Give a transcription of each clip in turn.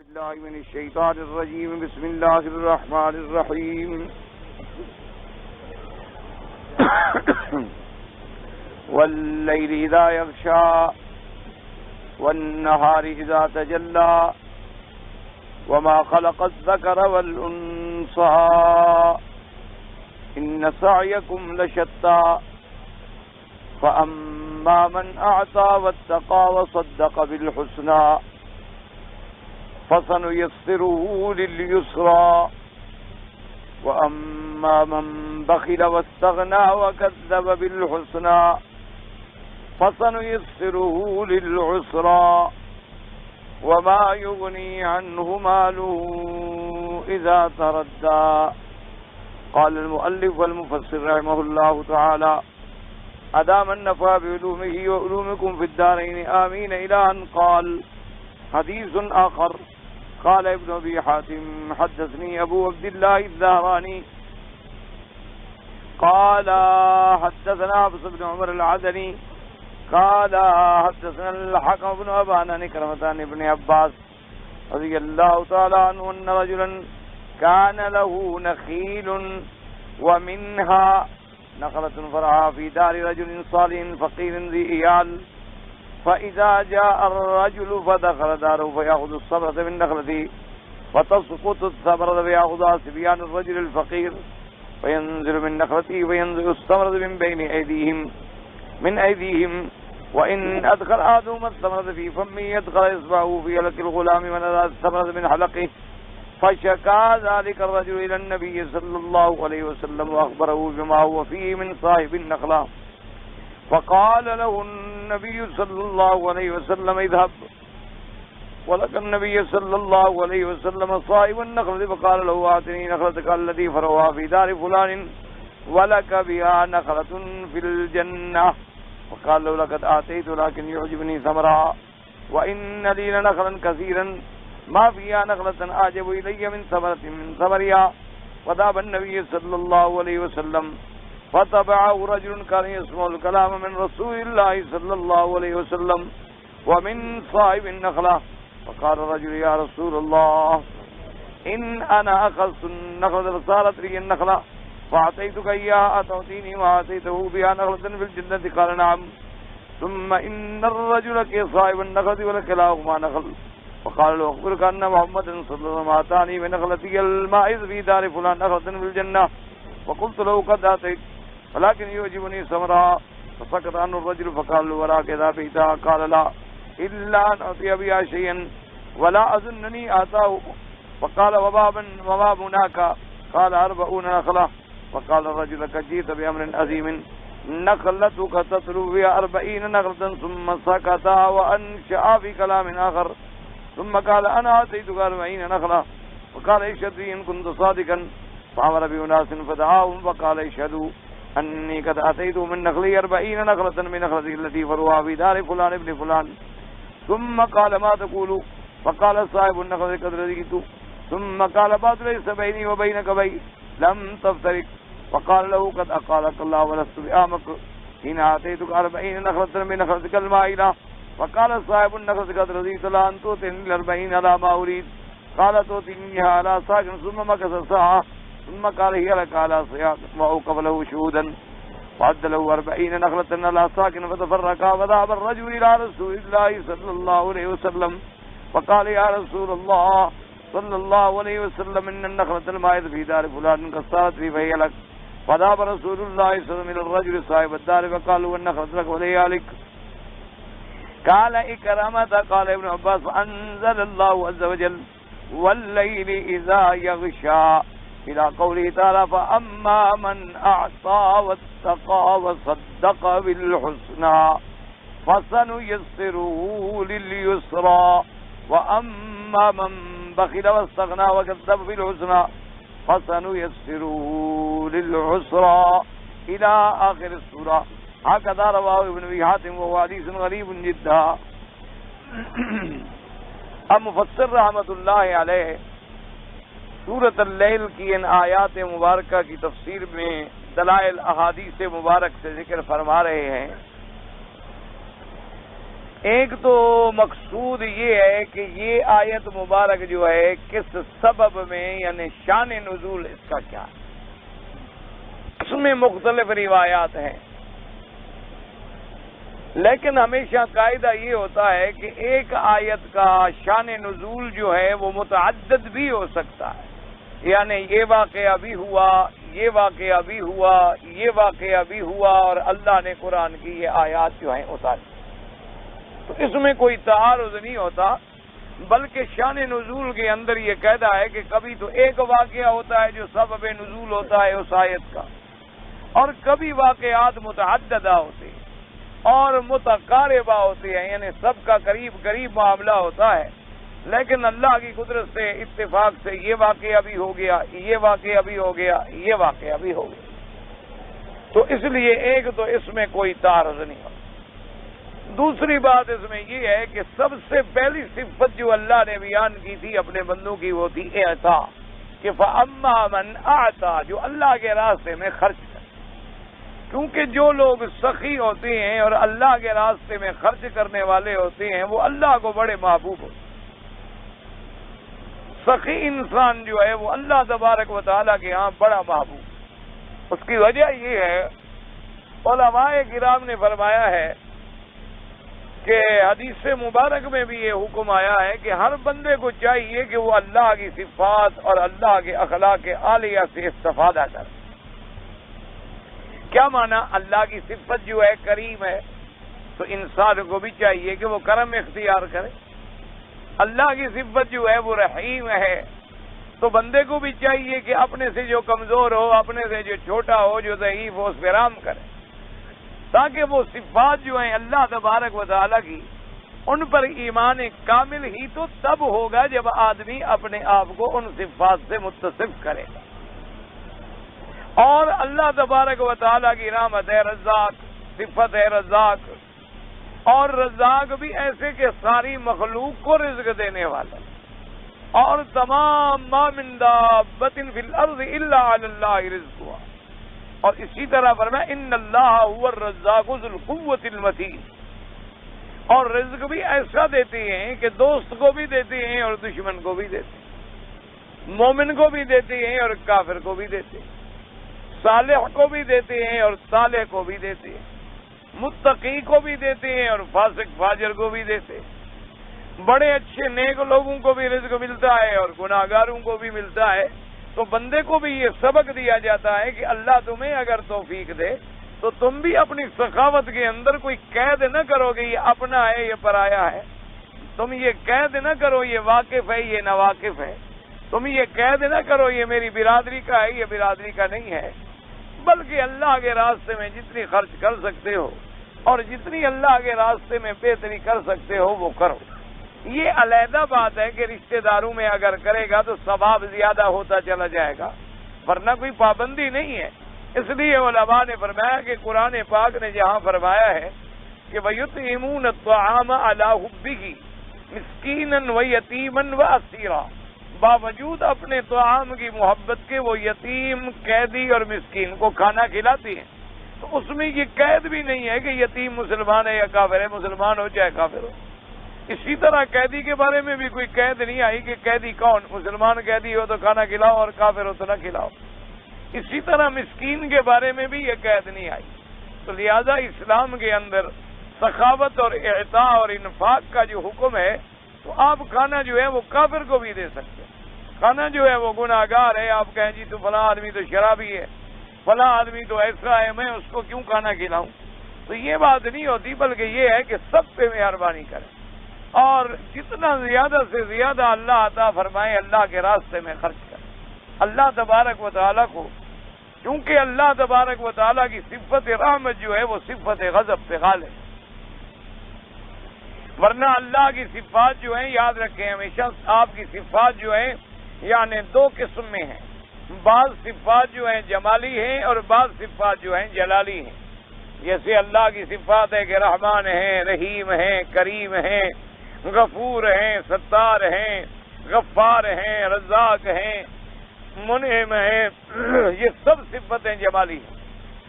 بالله من الشيطان الرجيم. بسم الله الرحمن الرحيم. والليل إذا يغشى والنهار إذا تجلى وما خلق الذكر والأنثى إن سعيكم لشتى فأما من أعطى واتقى وصدق بالحسنى فسنيسره لليسرى وأما من بخل واستغنى وكذب بالحسنى فسنيسره للعسرى وما يغني عنه ماله إذا تردى. قال المؤلف والمفسر رحمه الله تعالى أدام النفع بعلومه وعلومكم في الدارين آمين إلى أن قال. حديث آخر قال ابن أبي حاتم حدثني أبو عبد الله الزهراني قال حدثنا حفص بن عمر العدني قال حدثنا الحكم بن أبان كرمتان ابن عباس رضي الله تعالى عنه أن رجلا كان له نخيل ومنها نخلة فرعها في دار رجل صالح فقير ذي إيال فإذا جاء الرجل فدخل داره فيأخذ الثمرة من نخلته فتسقط الثمرة فيأخذها صبيان الرجل الفقير فينزل من نخلته فينزل الثمرة من أيديهم وإن أدخل أحدهم الثمرة في فمه يدخل إصبعه في يلك الغلام من الثمرة من حلقه. فشكى ذلك الرجل إلى النبي صلى الله عليه وسلم وأخبره بما هو فيه من صاحب النخلة. فقال له النبي صلى الله عليه وسلم اذهب ولك النبي صلى الله عليه وسلم صاحب النخلة. فقال له أعطني نخلتك التي فرعها في دار فلان ولك بها نخلة في الجنة. وقال له لقد آتيت لكن يعجبني ثمرها وإن لي لنخلا كثيرا ما فيها نخلة أعجب إلي من ثمرها. وذهب النبي صلى الله عليه وسلم فتبعه رجل كان يسمع الكلام من رسول الله صلى الله عليه وسلم ومن صاحب النخلة. فقال الرجل يا رسول الله إن أنا أخذت النخلة فصارت لي النخلة فأعطيتك إياها أتعطيني ما أعطيته بها نخلة في الجنة؟ قال نعم. ثم إن الرجل كصاحب النخلة ولكلاهما نخل. فقال له أخبرك أن محمد صلى الله عليه وسلم أعطاني من نخلتي المائز في دار فلان نخلة في الجنة. وقلت له قد آتيت ولكن يعجبني ثمرها. فسكت عنه الرجل فقال له وراك إذا بيتها؟ قال لا إلا أن أعطي بها شيئا ولا أظنني آتاه. فقال وما هناك؟ قال 40 نخلة. فقال الرجل لقد جئت بأمر عظيم نخلتك تتلو بها 40 نخلة. ثم سكت وأنشأ في كلام آخر ثم قال أنا آتيتك 40 نخلة. وقال اشهد إن كنت صادقا. فأمر بأناس فدعاهم فقال اشهدوا أني قد أتيت من نخلي 40 نخلة من نخلتي التي فرعها في دار فلان ابن فلان. ثم قال ما تقول؟ فقال صاحب النخلة قد رضيت. ثم قال بعد ليس بيني وبينك بيت لم تفترق. فقال له قد أقالك الله ولست بآمك إن آتيتك 40 نخلة من نخلتك المائلة. فقال صاحب النخلة قد رضيت لا أن تؤتني 40 على ما أريد. قال تؤتنيها على ساكن. ثم مكث ساعة ثم قال هي لك على صياغ وأوقف له شهودا وعد له 40 نخلة على ساكن فتفرقا. فذهب الرجل إلى رسول الله صلى الله عليه وسلم فقال يا رسول الله صلى الله عليه وسلم إن النخلة المائز في دار فلان قصرت في فهي لك. فذهب رسول الله صلى الله عليه وسلم إلى الرجل صاحب الدار فقال له النخلة لك وليالك. قال إكرمت. قال ابن عباس أنزل الله عز وجل والليل إذا يغشى إلى قوله تعالى فأما من أعطى واتقى وصدق بالحسنى فسنيسره لليسرى وأما من بخل واستغنى وكذب بالحسنى فسنيسره للعسرى إلى آخر السورة. هكذا رواه ابن أبي حاتم وهو حديث غريب جدا. اب مفسر رحمۃ اللہ علیہ سورۃ اللیل کی ان آیات مبارکہ کی تفسیر میں دلائل احادیث مبارک سے ذکر فرما رہے ہیں ایک تو مقصود یہ ہے کہ یہ آیت مبارک جو ہے کس سبب میں یعنی شان نزول اس کا کیا ہے، اس میں مختلف روایات ہیں، لیکن ہمیشہ قاعدہ یہ ہوتا ہے کہ ایک آیت کا شان نزول جو ہے وہ متعدد بھی ہو سکتا ہے، یعنی یہ واقعہ بھی ہوا، یہ واقعہ بھی ہوا، یہ واقعہ بھی ہوا، اور اللہ نے قرآن کی یہ آیات جو ہیں اتاری، تو اس میں کوئی تعارض نہیں ہوتا، بلکہ شان نزول کے اندر یہ قاعدہ ہے کہ کبھی تو ایک واقعہ ہوتا ہے جو سبب نزول ہوتا ہے اس آیت کا، اور کبھی واقعات متعددہ ہوتے ہیں اور متقاربہ ہوتے ہیں، یعنی سب کا قریب قریب معاملہ ہوتا ہے، لیکن اللہ کی قدرت سے اتفاق سے یہ واقعہ بھی ہو گیا، یہ واقعہ بھی ہو گیا، یہ واقعہ بھی ہو گیا، تو اس لیے ایک تو اس میں کوئی تعارض نہیں ہوتا۔ دوسری بات اس میں یہ ہے کہ سب سے پہلی صفت جو اللہ نے بیان کی تھی اپنے بندوں کی وہ تھی اعطا، کہ فَأَمَّا مَنْ أَعْطَى، جو اللہ کے راستے میں خرچ کرے، کیونکہ جو لوگ سخی ہوتے ہیں اور اللہ کے راستے میں خرچ کرنے والے ہوتے ہیں وہ اللہ کو بڑے محبوب ہوتے ہیں۔ سخی انسان جو ہے وہ اللہ تبارک و تعالیٰ کے ہاں بڑا محبوب، اس کی وجہ یہ ہے، علماء کرام نے فرمایا ہے کہ حدیث مبارک میں بھی یہ حکم آیا ہے کہ ہر بندے کو چاہیے کہ وہ اللہ کی صفات اور اللہ کے اخلاق عالیہ سے استفادہ کرے۔ کیا معنی؟ اللہ کی صفت جو ہے کریم ہے، تو انسان کو بھی چاہیے کہ وہ کرم اختیار کرے۔ اللہ کی صفت جو ہے وہ رحیم ہے، تو بندے کو بھی چاہیے کہ اپنے سے جو کمزور ہو، اپنے سے جو چھوٹا ہو، جو ضعیف ہو، اس پہ رحم کرے، تاکہ وہ صفات جو ہیں اللہ تبارک و تعالیٰ کی، ان پر ایمان کامل ہی تو تب ہوگا جب آدمی اپنے آپ کو ان صفات سے متصف کرے گا۔ اور اللہ تبارک و تعالیٰ کی رحمت ہے رزاق، صفت ہے رزاق، اور رزاق بھی ایسے کہ ساری مخلوق کو رزق دینے والا، اور تمام ما من دابۃ فی الارض الا علی اللہ رزقها، اور اسی طرح فرمایا ان اللہ هو الرزاق ذو القوۃ المتین، اور رزق بھی ایسا دیتے ہیں کہ دوست کو بھی دیتے ہیں اور دشمن کو بھی دیتے ہیں، مومن کو بھی دیتے ہیں اور کافر کو بھی دیتے ہیں، صالح کو بھی دیتے ہیں اور صالح کو بھی دیتے ہیں، متقی کو بھی دیتے ہیں اور فاسق فاجر کو بھی دیتے ہیں، بڑے اچھے نیک لوگوں کو بھی رزق ملتا ہے اور گناہگاروں کو بھی ملتا ہے۔ تو بندے کو بھی یہ سبق دیا جاتا ہے کہ اللہ تمہیں اگر توفیق دے تو تم بھی اپنی سخاوت کے اندر کوئی قید نہ کرو گے یہ اپنا ہے یہ پرایا ہے، تم یہ قید نہ کرو یہ واقف ہے یہ ناواقف ہے، تم یہ قید نہ کرو یہ میری برادری کا ہے یہ برادری کا نہیں ہے، بلکہ اللہ کے راستے میں جتنی خرچ کر سکتے ہو اور جتنی اللہ کے راستے میں بہتری کر سکتے ہو وہ کرو۔ یہ علیحدہ بات ہے کہ رشتہ داروں میں اگر کرے گا تو ثواب زیادہ ہوتا چلا جائے گا، ورنہ کوئی پابندی نہیں ہے۔ اس لیے علماء نے فرمایا کہ قرآن پاک نے جہاں فرمایا ہے کہ وَيُطْعِمُونَ الطَّعَامَ عَلَىٰ حُبِّهِ مِسْكِينًا وَيَتِيمًا وَأَسِيرًا، باوجود اپنے طعام کی محبت کے وہ یتیم، قیدی اور مسکین کو کھانا کھلاتی ہیں، تو اس میں یہ قید بھی نہیں ہے کہ یتیم مسلمان ہے یا کافر ہے، مسلمان ہو چاہے کافر ہو۔ اسی طرح قیدی کے بارے میں بھی کوئی قید نہیں آئی کہ قیدی کون، مسلمان قیدی ہو تو کھانا کھلاؤ اور کافر ہو تو نہ کھلاؤ۔ اسی طرح مسکین کے بارے میں بھی یہ قید نہیں آئی۔ تو لہذا اسلام کے اندر سخاوت اور اعطاء اور انفاق کا جو حکم ہے، تو آپ کھانا جو ہے وہ کافر کو بھی دے سکتے ہیں، کھانا جو ہے وہ گناہگار ہے، آپ کہیں جی تو فلاں آدمی تو شرابی ہے، فلاں آدمی تو ایسا ہے، میں اس کو کیوں کھانا کھلاؤں؟ تو یہ بات نہیں ہوتی، بلکہ یہ ہے کہ سب پہ مہربانی کریں اور جتنا زیادہ سے زیادہ اللہ عطا فرمائے اللہ کے راستے میں خرچ کریں۔ اللہ تبارک و تعالیٰ کو، کیونکہ اللہ تبارک و تعالیٰ کی صفت رحمت جو ہے وہ صفت غضب پہ غالب ہے، ورنہ اللہ کی صفات جو ہیں یاد رکھیں ہمیشہ، آپ کی صفات جو ہیں یعنی دو قسم میں ہیں، بعض صفات جو ہیں جمالی ہیں اور بعض صفات جو ہیں جلالی ہیں۔ جیسے اللہ کی صفات ہے کہ رحمان ہیں، رحیم ہیں، کریم ہیں، غفور ہیں، ستار ہیں، غفار ہیں، رزاق ہیں، منعم ہیں، یہ سب صفتیں جمالی ہیں۔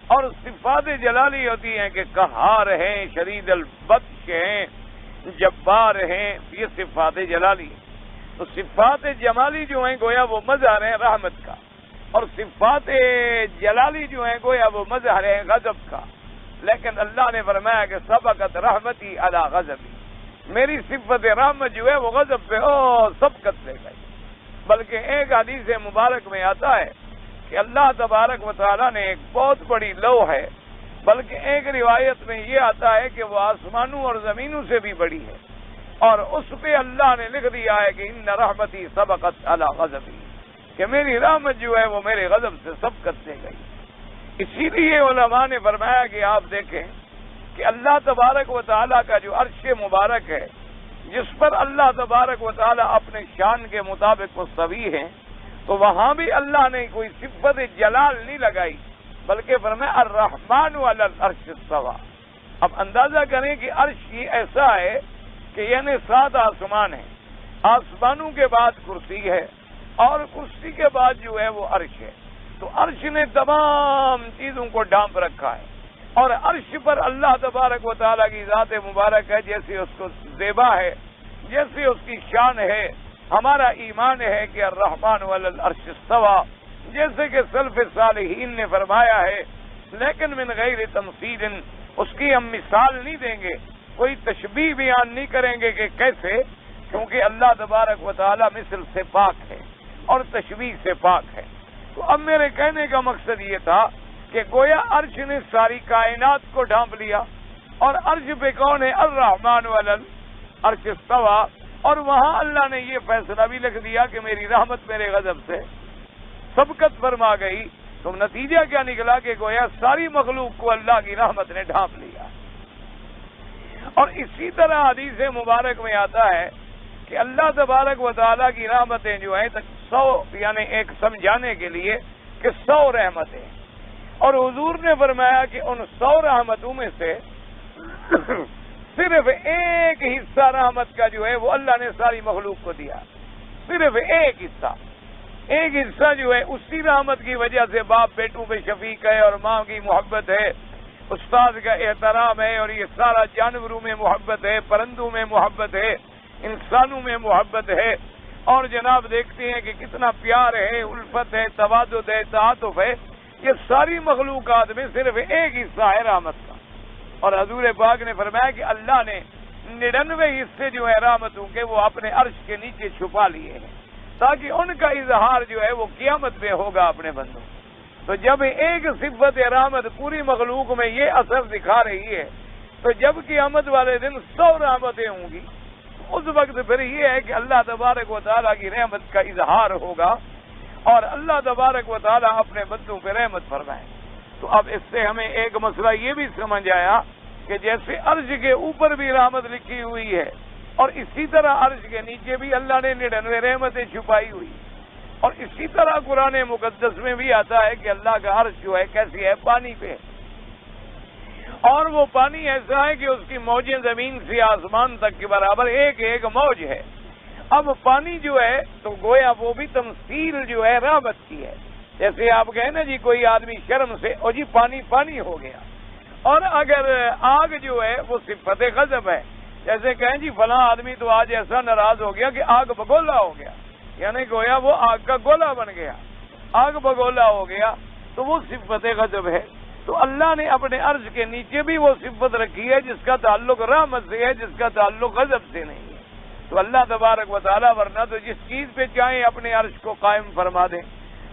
اور صفات جلالی ہوتی ہیں کہ قہار ہیں، شدید البطش ہیں، جبار ہیں، یہ صفات جلالی ہیں۔ تو صفات جمالی جو ہیں گویا وہ مظہر ہیں رحمت کا، اور صفات جلالی جو ہیں گویا وہ مظہر ہیں غضب کا۔ لیکن اللہ نے فرمایا کہ سبقت رحمتی علی غضبی، میری صفت رحمت جو ہے وہ غضب پہ سبقت لے گئی۔ بلکہ ایک حدیث مبارک میں آتا ہے کہ اللہ تبارک و تعالیٰ نے ایک بہت بڑی لوح ہے، بلکہ ایک روایت میں یہ آتا ہے کہ وہ آسمانوں اور زمینوں سے بھی بڑی ہے، اور اس پہ اللہ نے لکھ دیا ہے کہ ان رحمتی سبقت علی غضبی، کہ میری رحمت جو ہے وہ میرے غضب سے سبقت لے گئی۔ اسی لیے علماء نے فرمایا کہ آپ دیکھیں کہ اللہ تبارک و تعالیٰ کا جو عرش مبارک ہے، جس پر اللہ تبارک و تعالیٰ اپنے شان کے مطابق مستوی ہیں، تو وہاں بھی اللہ نے کوئی صفت جلال نہیں لگائی، بلکہ فرمایا الرحمن علی العرش استویٰ۔ اب اندازہ کریں کہ عرش یہ ایسا ہے کہ یعنی 7 آسمان ہیں، آسمانوں کے بعد کرسی ہے، اور کرسی کے بعد جو ہے وہ عرش ہے۔ تو عرش نے تمام چیزوں کو ڈھانپ رکھا ہے، اور عرش پر اللہ تبارک و تعالیٰ کی ذات مبارک ہے، جیسے اس کو زیبا ہے، جیسے اس کی شان ہے۔ ہمارا ایمان ہے کہ الرحمن علی العرش استویٰ، جیسے کہ سلف صالحین نے فرمایا ہے، لیکن من غیر تمثیل، اس کی ہم مثال نہیں دیں گے، کوئی تشبیہ بیان نہیں کریں گے کہ کیسے، کیونکہ اللہ تبارک و تعالیٰ مثل سے پاک ہے اور تشبیہ سے پاک ہے۔ تو اب میرے کہنے کا مقصد یہ تھا کہ گویا عرش نے ساری کائنات کو ڈھانپ لیا، اور عرش پہ کون ہے؟ الرحمن علی العرش استویٰ، اور وہاں اللہ نے یہ فیصلہ بھی لکھ دیا کہ میری رحمت میرے غضب سے سبقت فرما گئی۔ تو نتیجہ کیا نکلا کہ گویا ساری مخلوق کو اللہ کی رحمت نے ڈھانپ لیا۔ اور اسی طرح حدیث مبارک میں آتا ہے کہ اللہ تبارک و تعالیٰ کی رحمتیں جو ہیں 100، یعنی ایک سمجھانے کے لیے کہ 100 رحمتیں، اور حضور نے فرمایا کہ ان 100 رحمتوں میں سے صرف ایک حصہ رحمت کا جو ہے وہ اللہ نے ساری مخلوق کو دیا، صرف ایک حصہ۔ ایک حصہ جو ہے اسی رحمت کی وجہ سے باپ بیٹوں پہ شفیق ہے، اور ماں کی محبت ہے، استاد کا احترام ہے، اور یہ سارا جانوروں میں محبت ہے، پرندوں میں محبت ہے، انسانوں میں محبت ہے، اور جناب دیکھتے ہیں کہ کتنا پیار ہے، الفت ہے، توادد ہے، تعاطف ہے۔ یہ ساری مخلوقات میں صرف ایک حصہ ہے رحمت کا، اور حضور پاک نے فرمایا کہ اللہ نے 99 حصے جو ہے رحمتوں کے وہ اپنے عرش کے نیچے چھپا لیے ہیں، تاکہ ان کا اظہار جو ہے وہ قیامت میں ہوگا اپنے بندوں۔ تو جب ایک صفت رحمت پوری مخلوق میں یہ اثر دکھا رہی ہے، تو جب قیامت والے دن 100 رحمتیں ہوں گی، اس وقت پھر یہ ہے کہ اللہ تبارک و تعالیٰ کی رحمت کا اظہار ہوگا، اور اللہ تبارک و تعالیٰ اپنے بندوں پہ رحمت فرمائے۔ تو اب اس سے ہمیں ایک مسئلہ یہ بھی سمجھ آیا کہ جیسے عرش کے اوپر بھی رحمت لکھی ہوئی ہے، اور اسی طرح عرش کے نیچے بھی اللہ نے 99 رحمتیں چھپائی ہوئی، اور اسی طرح قرآن مقدس میں بھی آتا ہے کہ اللہ کا عرش جو ہے کیسی ہے؟ پانی پہ، اور وہ پانی ایسا ہے کہ اس کی موجیں زمین سے آسمان تک کے برابر ایک ایک موج ہے۔ اب پانی جو ہے تو گویا وہ بھی تمثیل جو ہے رحمت کی ہے۔ جیسے آپ کہیں نا جی کوئی آدمی شرم سے او جی پانی پانی ہو گیا، اور اگر آگ جو ہے وہ صفت غضب ہے، جیسے کہیں جی فلاں آدمی تو آج ایسا ناراض ہو گیا کہ آگ بگولا ہو گیا، یعنی گویا وہ آگ کا گولا بن گیا، آگ بگولا ہو گیا، تو وہ صفت غضب ہے۔ تو اللہ نے اپنے عرش کے نیچے بھی وہ صفت رکھی ہے جس کا تعلق رحمت سے ہے، جس کا تعلق غضب سے نہیں ہے۔ تو اللہ تبارک و تعالیٰ ورنہ تو جس چیز پہ چاہیں اپنے عرش کو قائم فرما دیں۔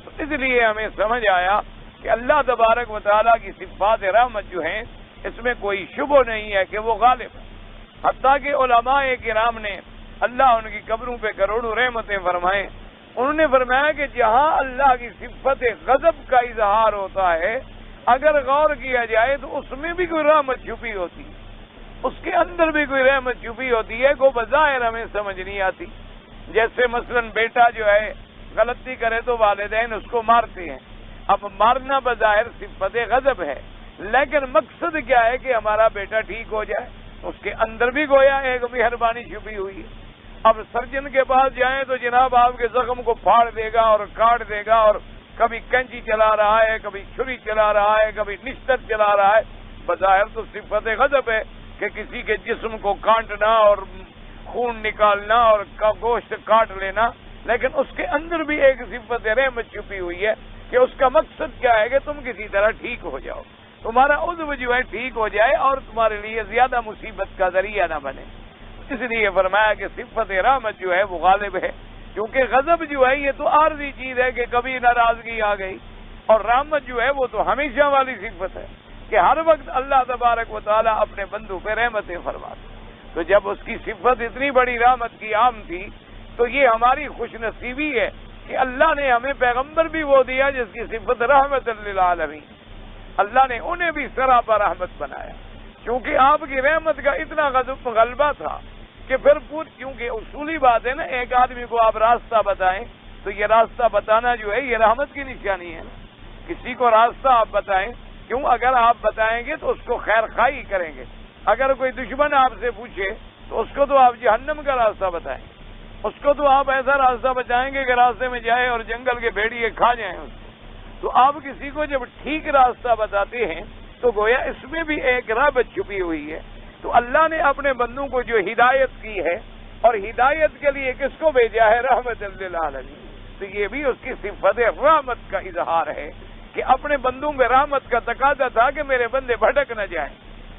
تو اس لیے ہمیں سمجھ آیا کہ اللہ تبارک و تعالیٰ کی صفات رحمت جو ہیں اس میں کوئی شبہ نہیں ہے کہ وہ غالب ہے۔ حتیٰ کہ علماء کرام نے، اللہ ان کی قبروں پہ کروڑوں رحمتیں فرمائیں، انہوں نے فرمایا کہ جہاں اللہ کی صفت غضب کا اظہار ہوتا ہے، اگر غور کیا جائے تو اس میں بھی کوئی رحمت چھپی ہوتی ہے، اس کے اندر بھی کوئی رحمت چھپی ہوتی ہے، کو بظاہر ہمیں سمجھ نہیں آتی۔ جیسے مثلا بیٹا جو ہے غلطی کرے تو والدین اس کو مارتے ہیں، اب مارنا بظاہر صفت غضب ہے، لیکن مقصد کیا ہے کہ ہمارا بیٹا ٹھیک ہو جائے، اس کے اندر بھی گویا ایک مہربانی چھپی ہوئی ہے۔ اب سرجن کے پاس جائیں تو جناب آپ کے زخم کو پھاڑ دے گا اور کاٹ دے گا، اور کبھی کینچی چلا رہا ہے، کبھی چھری چلا رہا ہے، کبھی نشتر چلا رہا ہے، بظاہر تو صفت غضب ہے، کہ کسی کے جسم کو کاٹنا اور خون نکالنا اور گوشت کاٹ لینا، لیکن اس کے اندر بھی ایک صفت رحمت چھپی ہوئی ہے کہ اس کا مقصد کیا ہے کہ تم کسی طرح ٹھیک ہو جاؤ، تمہارا عضو جو ہے ٹھیک ہو جائے اور تمہارے لیے زیادہ مصیبت کا ذریعہ نہ بنے۔ اس لیے فرمایا کہ صفت رحمت جو ہے وہ غالب ہے، کیونکہ غضب جو ہے یہ تو عارضی چیز ہے کہ کبھی ناراضگی آ گئی، اور رحمت جو ہے وہ تو ہمیشہ والی صفت ہے کہ ہر وقت اللہ تبارک و تعالیٰ اپنے بندوں پہ رحمتیں فرماتے۔ تو جب اس کی صفت اتنی بڑی رحمت کی عام تھی تو یہ ہماری خوش نصیبی ہے کہ اللہ نے ہمیں پیغمبر بھی وہ دیا جس کی صفت رحمت للعالمین، اللہ نے انہیں بھی سراپا رحمت بنایا، کیونکہ آپ کی رحمت کا اتنا غلبہ تھا کہ پھر کیونکہ اصولی بات ہے نا، ایک آدمی کو آپ راستہ بتائیں تو یہ راستہ بتانا جو ہے یہ رحمت کی نشانی ہے۔ کسی کو راستہ آپ بتائیں، کیوں؟ اگر آپ بتائیں گے تو اس کو خیر خواہی کریں گے۔ اگر کوئی دشمن آپ سے پوچھے تو اس کو تو آپ جہنم کا راستہ بتائیں، اس کو تو آپ ایسا راستہ بتائیں گے کہ راستے میں جائے اور جنگل کے بھیڑیے کھا جائیں اس کو۔ تو آپ کسی کو جب ٹھیک راستہ بتاتے ہیں تو گویا اس میں بھی ایک رحمت چھپی ہوئی ہے۔ تو اللہ نے اپنے بندوں کو جو ہدایت کی ہے اور ہدایت کے لیے کس کو بھیجا ہے؟ رحمت للعالمین۔ تو یہ بھی اس کی صفت رحمت کا اظہار ہے کہ اپنے بندوں میں رحمت کا تقاضا تھا کہ میرے بندے بھٹک نہ جائیں،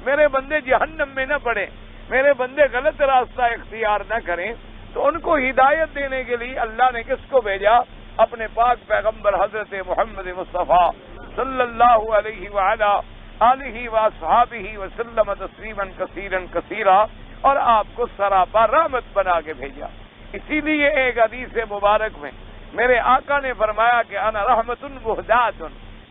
میرے بندے جہنم میں نہ پڑیں، میرے بندے غلط راستہ اختیار نہ کریں۔ تو ان کو ہدایت دینے کے لیے اللہ نے کس کو بھیجا؟ اپنے پاک پیغمبر حضرت محمد مصطفیٰ صلی اللہ علیہ وعلا آلہ واصحابہ وسلم تسلیما کثیرا کثیرا، اور آپ کو سراپا رحمت بنا کے بھیجا۔ اسی لیے ایک حدیث مبارک میں میرے آقا نے فرمایا کہ انا رحمت مہداۃ،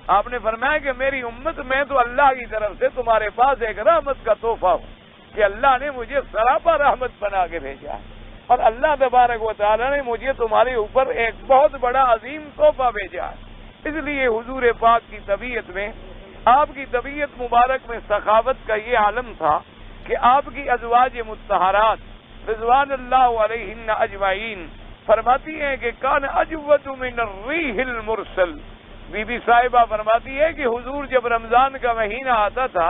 آپ نے فرمایا کہ میری امت میں تو اللہ کی طرف سے تمہارے پاس ایک رحمت کا تحفہ ہوں کہ اللہ نے مجھے سراپا رحمت بنا کے بھیجا ہے، اور اللہ تبارک و تعالیٰ نے مجھے تمہارے اوپر ایک بہت بڑا عظیم تحفہ بھیجا ہے۔ اس لیے حضور پاک کی طبیعت میں، آپ کی طبیعت مبارک میں سخاوت کا یہ عالم تھا کہ آپ کی ازواج مطہرات رضوان اللہ علیہن اجمعین فرماتی ہیں کہ کان اجود من الریح المرسل، بی بی صاحبہ فرماتی ہے کہ حضور جب رمضان کا مہینہ آتا تھا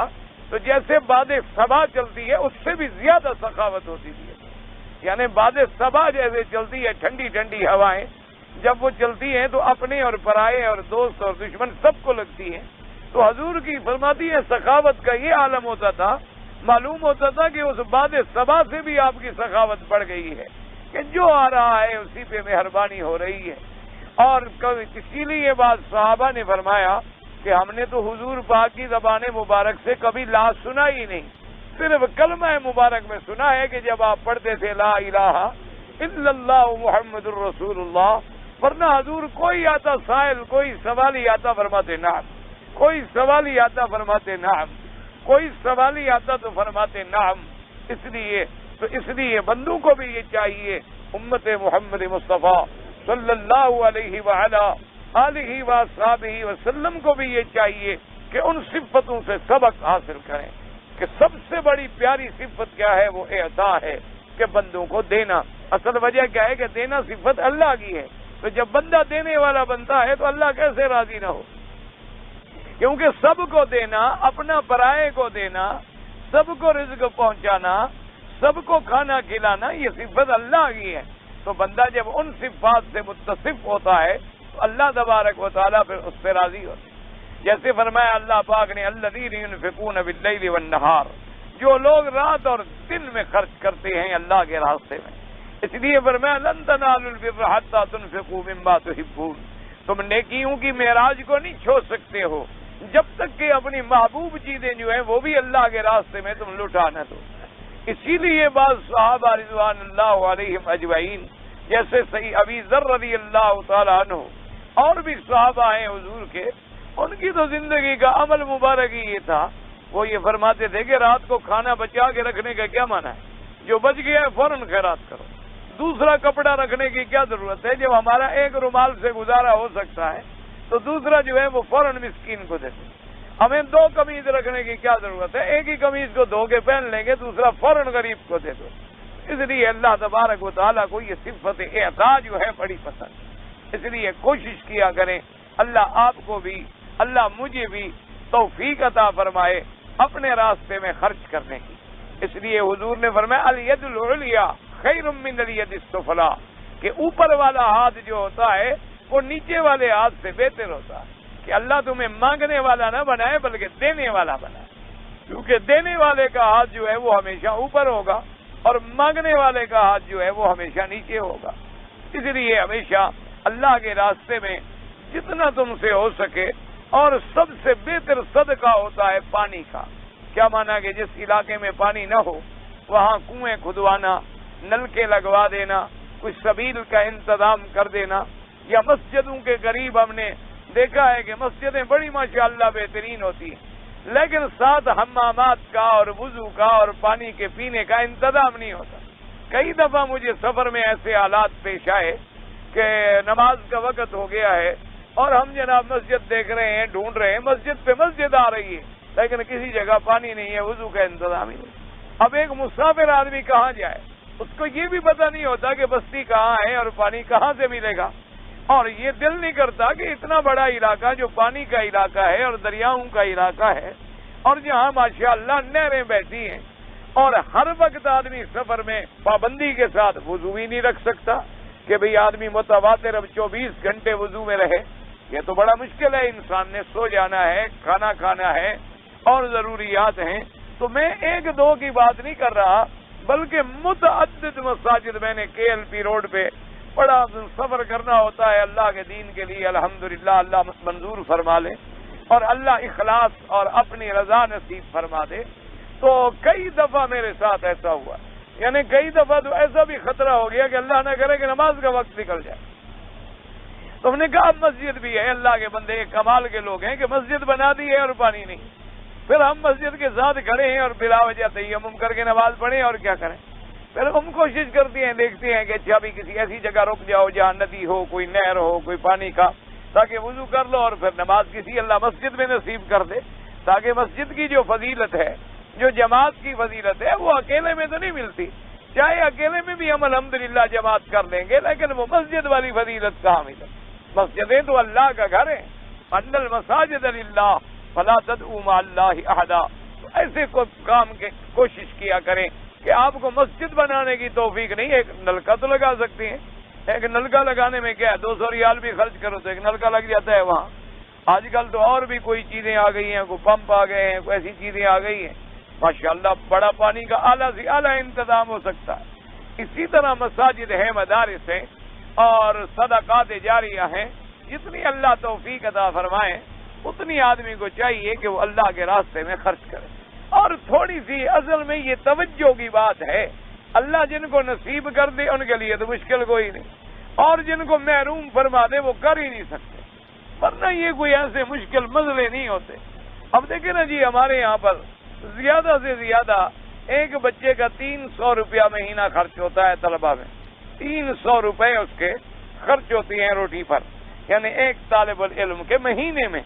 تو جیسے باد صبا چلتی ہے اس سے بھی زیادہ سخاوت ہوتی تھی، یعنی باد صبا جیسے چلتی ہے ٹھنڈی ٹھنڈی ہوائیں، جب وہ چلتی ہیں تو اپنے اور پرائے اور دوست اور دشمن سب کو لگتی ہیں۔ تو حضور کی فرماتی ہے سخاوت کا یہ عالم ہوتا تھا، معلوم ہوتا تھا کہ اس باد صبا سے بھی آپ کی سخاوت بڑھ گئی ہے کہ جو آ رہا ہے اسی پہ مہربانی ہو رہی ہے۔ اور اسی لیے یہ بات صحابہ نے فرمایا کہ ہم نے تو حضور پاک کی زبان مبارک سے کبھی لا سنا ہی نہیں، صرف کلمہ مبارک میں سنا ہے کہ جب آپ پڑھتے تھے لا الہ الا اللہ محمد الرسول اللہ، ورنہ حضور کوئی آتا سائل، کوئی سوالی آتا فرماتے نعم، کوئی سوالی آتا فرماتے نعم، کوئی سوالی آتا تو فرماتے نعم۔ اس لیے بندوں کو بھی یہ چاہیے، امت محمد مصطفیٰ صلی اللہ علیہ وعلا آلہ واصحابہ وسلم کو بھی یہ چاہیے کہ ان صفتوں سے سبق حاصل کریں کہ سب سے بڑی پیاری صفت کیا ہے؟ وہ اعطا ہے کہ بندوں کو دینا۔ اصل وجہ کیا ہے کہ دینا صفت اللہ کی ہے، تو جب بندہ دینے والا بنتا ہے تو اللہ کیسے راضی نہ ہو؟ کیونکہ سب کو دینا، اپنا پرائے کو دینا، سب کو رزق پہنچانا، سب کو کھانا کھلانا، یہ صفت اللہ کی ہے۔ تو بندہ جب ان صفات سے متصف ہوتا ہے تو اللہ تبارک و تعالیٰ پھر اس سے راضی ہوتا ہے۔ جیسے فرمایا اللہ پاک نے الذین ینفقون باللیل والنہار، جو لوگ رات اور دن میں خرچ کرتے ہیں اللہ کے راستے میں، اس لیے فرمایا لن تنالوا البر حتی تنفقوا مما تحبون، تم نیکیوں کی معراج کو نہیں چھوڑ سکتے ہو جب تک کہ اپنی محبوب چیزیں جو ہیں وہ بھی اللہ کے راستے میں تم لٹا نہ دو۔ اسی لیے بعض صحابہ رضوان اللہ علیہم اجمعین جیسے صحیح ابی ذر رضی اللہ تعالیٰ عنہ اور بھی صحابہ ہیں حضور کے، ان کی تو زندگی کا عمل مبارک ہی یہ تھا، وہ یہ فرماتے تھے کہ رات کو کھانا بچا کے رکھنے کا کیا معنی ہے؟ جو بچ گیا ہے فوراً خیرات کرو۔ دوسرا کپڑا رکھنے کی کیا ضرورت ہے؟ جب ہمارا ایک رومال سے گزارا ہو سکتا ہے تو دوسرا جو ہے وہ فوراً مسکین کو دے دیں۔ ہمیں 2 قمیض رکھنے کی کیا ضرورت ہے؟ ایک ہی قمیض کو دھو کے پہن لیں گے، دوسرا فوراً غریب کو دے دو۔ اس لیے اللہ تبارک و تعالیٰ کو یہ صفت اعطا جو ہے بڑی پسند، اس لیے کوشش کیا کریں اللہ آپ کو بھی، اللہ مجھے بھی توفیق عطا فرمائے اپنے راستے میں خرچ کرنے کی۔ اس لیے حضور نے فرمایا الید العلیٰ خیر من الید السفلیٰ کہ اوپر والا ہاتھ جو ہوتا ہے وہ نیچے والے ہاتھ سے بہتر ہوتا ہے، کہ اللہ تمہیں مانگنے والا نہ بنائے بلکہ دینے والا بنائے، کیونکہ دینے والے کا ہاتھ جو ہے وہ ہمیشہ اوپر ہوگا اور مانگنے والے کا ہاتھ جو ہے وہ ہمیشہ نیچے ہوگا۔ اس لیے ہمیشہ اللہ کے راستے میں جتنا تم سے ہو سکے، اور سب سے بہتر صدقہ ہوتا ہے پانی کا۔ کیا مانا کہ جس علاقے میں پانی نہ ہو وہاں کنویں کھدوانا، نلکے لگوا دینا، کچھ سبیل کا انتظام کر دینا، یا مسجدوں کے قریب ہم نے دیکھا ہے کہ مسجدیں بڑی ماشاءاللہ بہترین ہوتی ہیں لیکن ساتھ حمامات کا اور وضو کا اور پانی کے پینے کا انتظام نہیں ہوتا۔ کئی دفعہ مجھے سفر میں ایسے حالات پیش آئے کہ نماز کا وقت ہو گیا ہے اور ہم جناب مسجد دیکھ رہے ہیں، ڈھونڈ رہے ہیں، مسجد پہ مسجد آ رہی ہے لیکن کسی جگہ پانی نہیں ہے، وضو کا انتظام ہی نہیں۔ اب ایک مسافر آدمی کہاں جائے؟ اس کو یہ بھی پتہ نہیں ہوتا کہ بستی کہاں ہے اور پانی کہاں سے ملے گا، اور یہ دل نہیں کرتا کہ اتنا بڑا علاقہ جو پانی کا علاقہ ہے اور دریاؤں کا علاقہ ہے اور جہاں ماشاءاللہ نہریں بہتی ہیں، اور ہر وقت آدمی سفر میں پابندی کے ساتھ وضو ہی نہیں رکھ سکتا کہ بھئی آدمی متواتر اب 24 گھنٹے وضو میں رہے۔ یہ تو بڑا مشکل ہے، انسان نے سو جانا ہے، کھانا کھانا ہے اور ضروریات ہیں۔ تو میں ایک دو کی بات نہیں کر رہا بلکہ متعدد مساجد، میں نے کے ایل پی روڈ پہ بڑا سفر کرنا ہوتا ہے اللہ کے دین کے لیے، الحمدللہ اللہ منظور فرما لے اور اللہ اخلاص اور اپنی رضا نصیب فرما دے۔ تو کئی دفعہ میرے ساتھ ایسا ہوا، یعنی کئی دفعہ تو ایسا بھی خطرہ ہو گیا کہ اللہ نہ کرے کہ نماز کا وقت نکل جائے۔ تو ہم نے کہا مسجد بھی ہے، اللہ کے بندے کمال کے لوگ ہیں کہ مسجد بنا دی ہے اور پانی نہیں، پھر ہم مسجد کے ساتھ کھڑے ہیں اور بلا وجہ تیمم کر کے نماز پڑھیں اور کیا کریں؟ پھر ہم کوشش کرتے ہیں، دیکھتے ہیں کہ اچھا بھی کسی ایسی جگہ رک جاؤ جہاں ندی ہو، کوئی نہر ہو، کوئی پانی کا، تاکہ وضو کر لو اور پھر نماز کسی اللہ مسجد میں نصیب کر دے، تاکہ مسجد کی جو فضیلت ہے، جو جماعت کی فضیلت ہے، وہ اکیلے میں تو نہیں ملتی۔ چاہے اکیلے میں بھی ہم الحمدللہ جماعت کر لیں گے لیکن وہ مسجد والی فضیلت کہاں ملے؟ مسجدیں تو اللہ کا گھر ہے، ان المساجد للہ فلا تدعوا مع اللہ احدا۔ تو ایسے کام کے کوشش کیا کریں کہ آپ کو مسجد بنانے کی توفیق نہیں، ایک نلکا تو لگا سکتے ہیں، ایک نلکا لگانے میں کیا ہے، 200 ریال بھی خرچ کرو تو ایک نلکا لگ جاتا ہے وہاں۔ آج کل تو اور بھی کوئی چیزیں آ گئی ہیں، کوئی پمپ آ گئے ہیں، کوئی ایسی چیزیں آ گئی ہیں، ماشاءاللہ بڑا پانی کا اعلیٰ سے اعلیٰ انتظام ہو سکتا ہے۔ اسی طرح مساجد ہیں، مدارس ہیں اور صدقات جاریہ ہیں، جتنی اللہ توفیق عطا فرمائے اتنی آدمی کو چاہیے کہ وہ اللہ کے راستے میں خرچ کرے۔ اور تھوڑی سی اصل میں یہ توجہ کی بات ہے، اللہ جن کو نصیب کر دے ان کے لیے تو مشکل کوئی نہیں، اور جن کو محروم فرما دے وہ کر ہی نہیں سکتے، ورنہ یہ کوئی ایسے مشکل مسئلے نہیں ہوتے۔ اب دیکھیں نا جی، ہمارے یہاں پر زیادہ سے زیادہ ایک بچے کا 300 روپیہ مہینہ خرچ ہوتا ہے، طلبہ میں 300 روپے اس کے خرچ ہوتی ہیں روٹی پر، یعنی ایک طالب العلم کے مہینے میں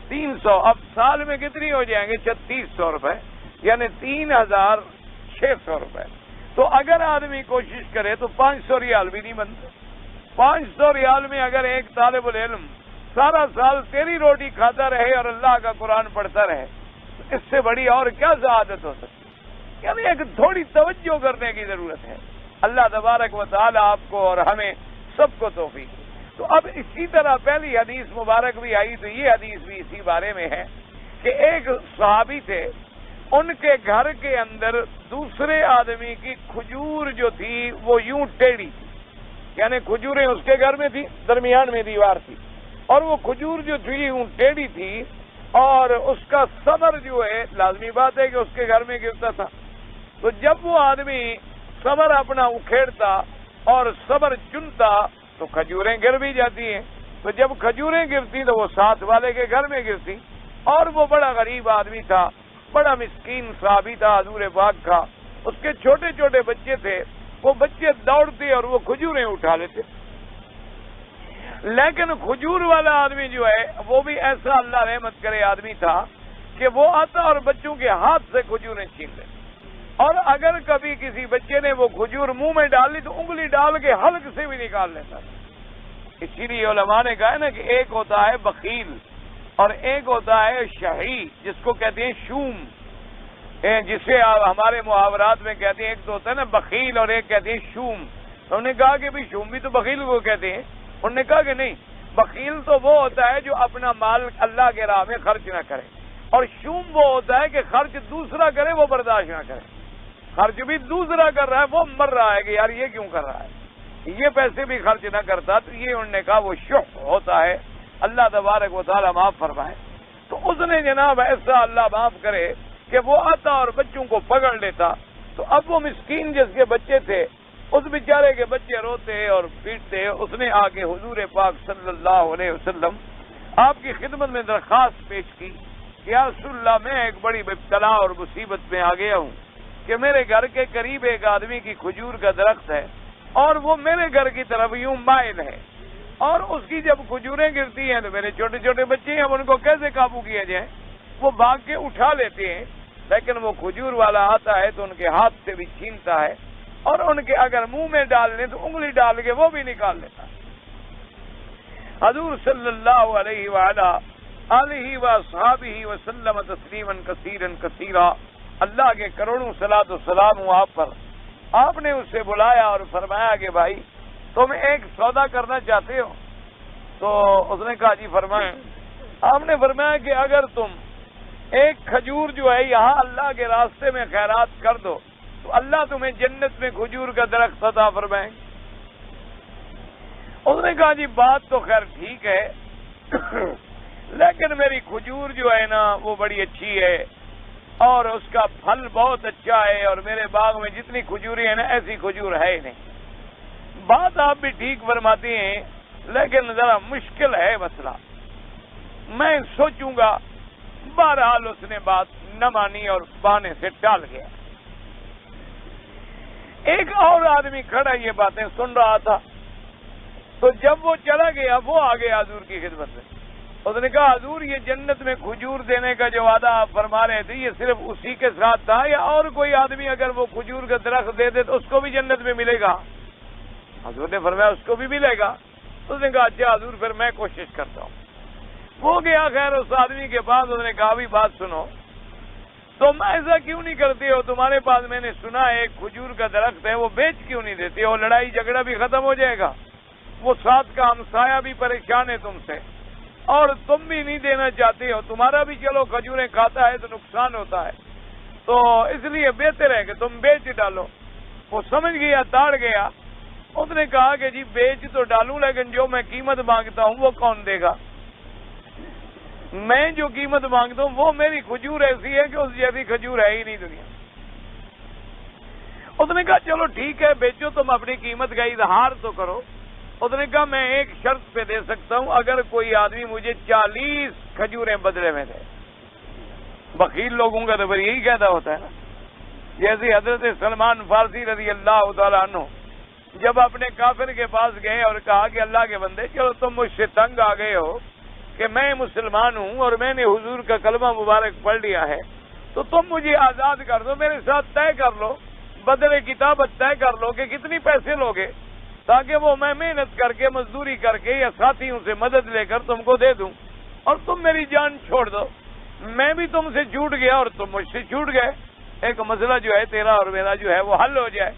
300، اب سال میں کتنی ہو جائیں گے؟ 3600 روپے، یعنی 3600 روپے۔ تو اگر آدمی کوشش کرے تو 500 ریال بھی نہیں بنتے۔ 500 ریال میں اگر ایک طالب العلم سارا سال تیری روٹی کھاتا رہے اور اللہ کا قرآن پڑھتا رہے، تو اس سے بڑی اور کیا سعادت ہو سکتی؟ یعنی ایک تھوڑی توجہ کرنے کی ضرورت ہے۔ اللہ تبارک و تعالی آپ کو اور ہمیں سب کو توفیق۔ تو اب اسی طرح پہلی حدیث مبارک بھی آئی، تو یہ حدیث بھی اسی بارے میں ہے کہ ایک صحابی تھے، ان کے گھر کے اندر دوسرے آدمی کی کھجور جو تھی وہ یوں ٹیڑھی تھی، یعنی کھجوریں اس کے گھر میں تھی، درمیان میں دیوار تھی، اور وہ کھجور جو تھی یوں ٹیڑھی تھی، اور اس کا ثمر جو ہے لازمی بات ہے کہ اس کے گھر میں گرتا تھا۔ تو جب وہ آدمی ثمر اپنا اکھیڑتا اور ثمر چنتا تو کھجوریں گر بھی جاتی ہیں، تو جب کھجوریں گرتی تو وہ ساتھ والے کے گھر میں گرتی، اور وہ بڑا غریب آدمی تھا، بڑا مسکین صحابی تھا حضور پاک کا، اس کے چھوٹے چھوٹے بچے تھے، وہ بچے دوڑتے اور وہ کھجوریں اٹھا لیتے، لیکن کھجور والا آدمی جو ہے وہ بھی ایسا اللہ رحمت کرے آدمی تھا کہ وہ آتا اور بچوں کے ہاتھ سے کھجوریں چھین لے، اور اگر کبھی کسی بچے نے وہ کھجور منہ میں ڈال لی تو انگلی ڈال کے حلق سے بھی نکال لیتا تھا۔ اسی لیے علماء نے کہا نا کہ ایک ہوتا ہے بخیل اور ایک ہوتا ہے شہی، جس کو کہتے ہیں شوم۔ جسے ہمارے محاورات میں کہتے ہیں، ایک تو ہوتا ہے نا بخیل اور ایک کہتے ہیں شوم. تو انہوں نے کہا کہ بھی شوم بھی تو بخیل کو کہتے ہیں. انہوں نے کہا کہ نہیں، بخیل تو وہ ہوتا ہے جو اپنا مال اللہ کے راہ میں خرچ نہ کرے، اور شوم وہ ہوتا ہے کہ خرچ دوسرا کرے وہ برداشت نہ کرے. خرچ بھی دوسرا کر رہا ہے، وہ مر رہا ہے کہ یار یہ کیوں کر رہا ہے، یہ پیسے بھی خرچ نہ کرتا. تو یہ انہوں نے کہا وہ شح ہوتا ہے. اللہ تبارک و تعالیٰ معاف فرمائے. تو اس نے جناب ایسا اللہ معاف کرے کہ وہ آتا اور بچوں کو پکڑ لیتا. تو اب وہ مسکین جس کے بچے تھے، اس بیچارے کے بچے روتے اور پیٹتے. اس نے آ کے حضور پاک صلی اللہ علیہ وسلم آپ کی خدمت میں درخواست پیش کی کہ یا رسول اللہ، میں ایک بڑی ابتلا اور مصیبت میں آ گیا ہوں کہ میرے گھر کے قریب ایک آدمی کی کھجور کا درخت ہے اور وہ میرے گھر کی طرف یوں مائل ہے، اور اس کی جب کھجوریں گرتی ہیں تو میرے چھوٹے چھوٹے بچے ہیں، اب ان کو کیسے قابو کیا جائے؟ وہ بھاگ کے اٹھا لیتے ہیں، لیکن وہ کھجور والا آتا ہے تو ان کے ہاتھ سے بھی چھینتا ہے، اور ان کے اگر منہ میں ڈال لیں تو انگلی ڈال کے وہ بھی نکال لیتا. حضور صلی اللہ علیہ وآلہ وصحبہ وسلم تسلیما کثیرا کثیرا. اللہ کے کروڑوں صلاۃ و سلام ہوں آپ پر. آپ نے اسے بلایا اور فرمایا کہ بھائی تم ایک سودا کرنا چاہتے ہو؟ تو اس نے کہا جی فرمائیں. آپ نے فرمایا کہ اگر تم ایک کھجور جو ہے یہاں اللہ کے راستے میں خیرات کر دو تو اللہ تمہیں جنت میں کھجور کا درخت عطا فرمائیں. اس نے کہا جی بات تو خیر ٹھیک ہے، لیکن میری کھجور جو ہے نا وہ بڑی اچھی ہے اور اس کا پھل بہت اچھا ہے، اور میرے باغ میں جتنی کھجوریں ہیں نا ایسی کھجور ہے ہی نہیں. بات آپ بھی ٹھیک فرماتی ہیں، لیکن ذرا مشکل ہے مسئلہ، میں سوچوں گا. بہرحال اس نے بات نہ مانی اور بہانے سے ٹال گیا. ایک اور آدمی کھڑا یہ باتیں سن رہا تھا، تو جب وہ چلا گیا وہ آ گیا حضور کی خدمت میں. اس نے کہا حضور یہ جنت میں کھجور دینے کا جو وعدہ آپ فرما رہے تھے یہ صرف اسی کے ساتھ تھا یا اور کوئی آدمی اگر وہ کھجور کا درخت دے دے تو اس کو بھی جنت میں ملے گا؟ حضور نے فرمایا اس کو بھی ملے گا. اس نے کہا اچھا حضور پھر میں کوشش کرتا ہوں. وہ گیا خیر اس آدمی کے پاس. اس نے کہا بھی بات سنو، تم ایسا کیوں نہیں کرتے ہو؟ تمہارے پاس میں نے سنا ہے ایک کھجور کا درخت ہے، وہ بیچ کیوں نہیں دیتے ہو؟ لڑائی جھگڑا بھی ختم ہو جائے گا، وہ ساتھ کا ہمسایہ بھی پریشان ہے تم سے، اور تم بھی نہیں دینا چاہتے ہو. تمہارا بھی چلو کھجوریں کھاتا ہے تو نقصان ہوتا ہے، تو اس لیے بہتر ہے کہ تم بیچ ڈالو. وہ سمجھ گیا، تاڑ گیا. اس نے کہا کہ جی بیچ تو ڈالوں لیکن جو میں قیمت مانگتا ہوں وہ کون دے گا؟ میں جو قیمت مانگتا ہوں وہ میری کھجور ایسی ہے کہ اس جیسی کھجور ہے ہی نہیں دنیا. اس نے کہا چلو ٹھیک ہے بیچو، تم اپنی قیمت کا اظہار تو کرو. اس نے کہا میں ایک شرط پہ دے سکتا ہوں، اگر کوئی آدمی مجھے 40 کھجوریں بدلے میں دے. بخیل لوگوں کا تو پھر یہی کہتا ہوتا ہے نا. جیسے حضرت سلمان فارسی رضی اللہ تعالیٰ عنہ جب اپنے کافر کے پاس گئے اور کہا کہ اللہ کے بندے چلو تم مجھ سے تنگ آ گئے ہو کہ میں مسلمان ہوں اور میں نے حضور کا کلمہ مبارک پڑھ لیا ہے، تو تم مجھے آزاد کر دو، میرے ساتھ طے کر لو، بدلے کتابت طے کر لو کہ کتنی پیسے لوگے، تاکہ وہ میں محنت کر کے مزدوری کر کے یا ساتھیوں سے مدد لے کر تم کو دے دوں اور تم میری جان چھوڑ دو. میں بھی تم سے چھوٹ گیا اور تم مجھ سے چھوٹ گئے، ایک مسئلہ جو ہے تیرا اور میرا جو ہے وہ حل ہو جائے.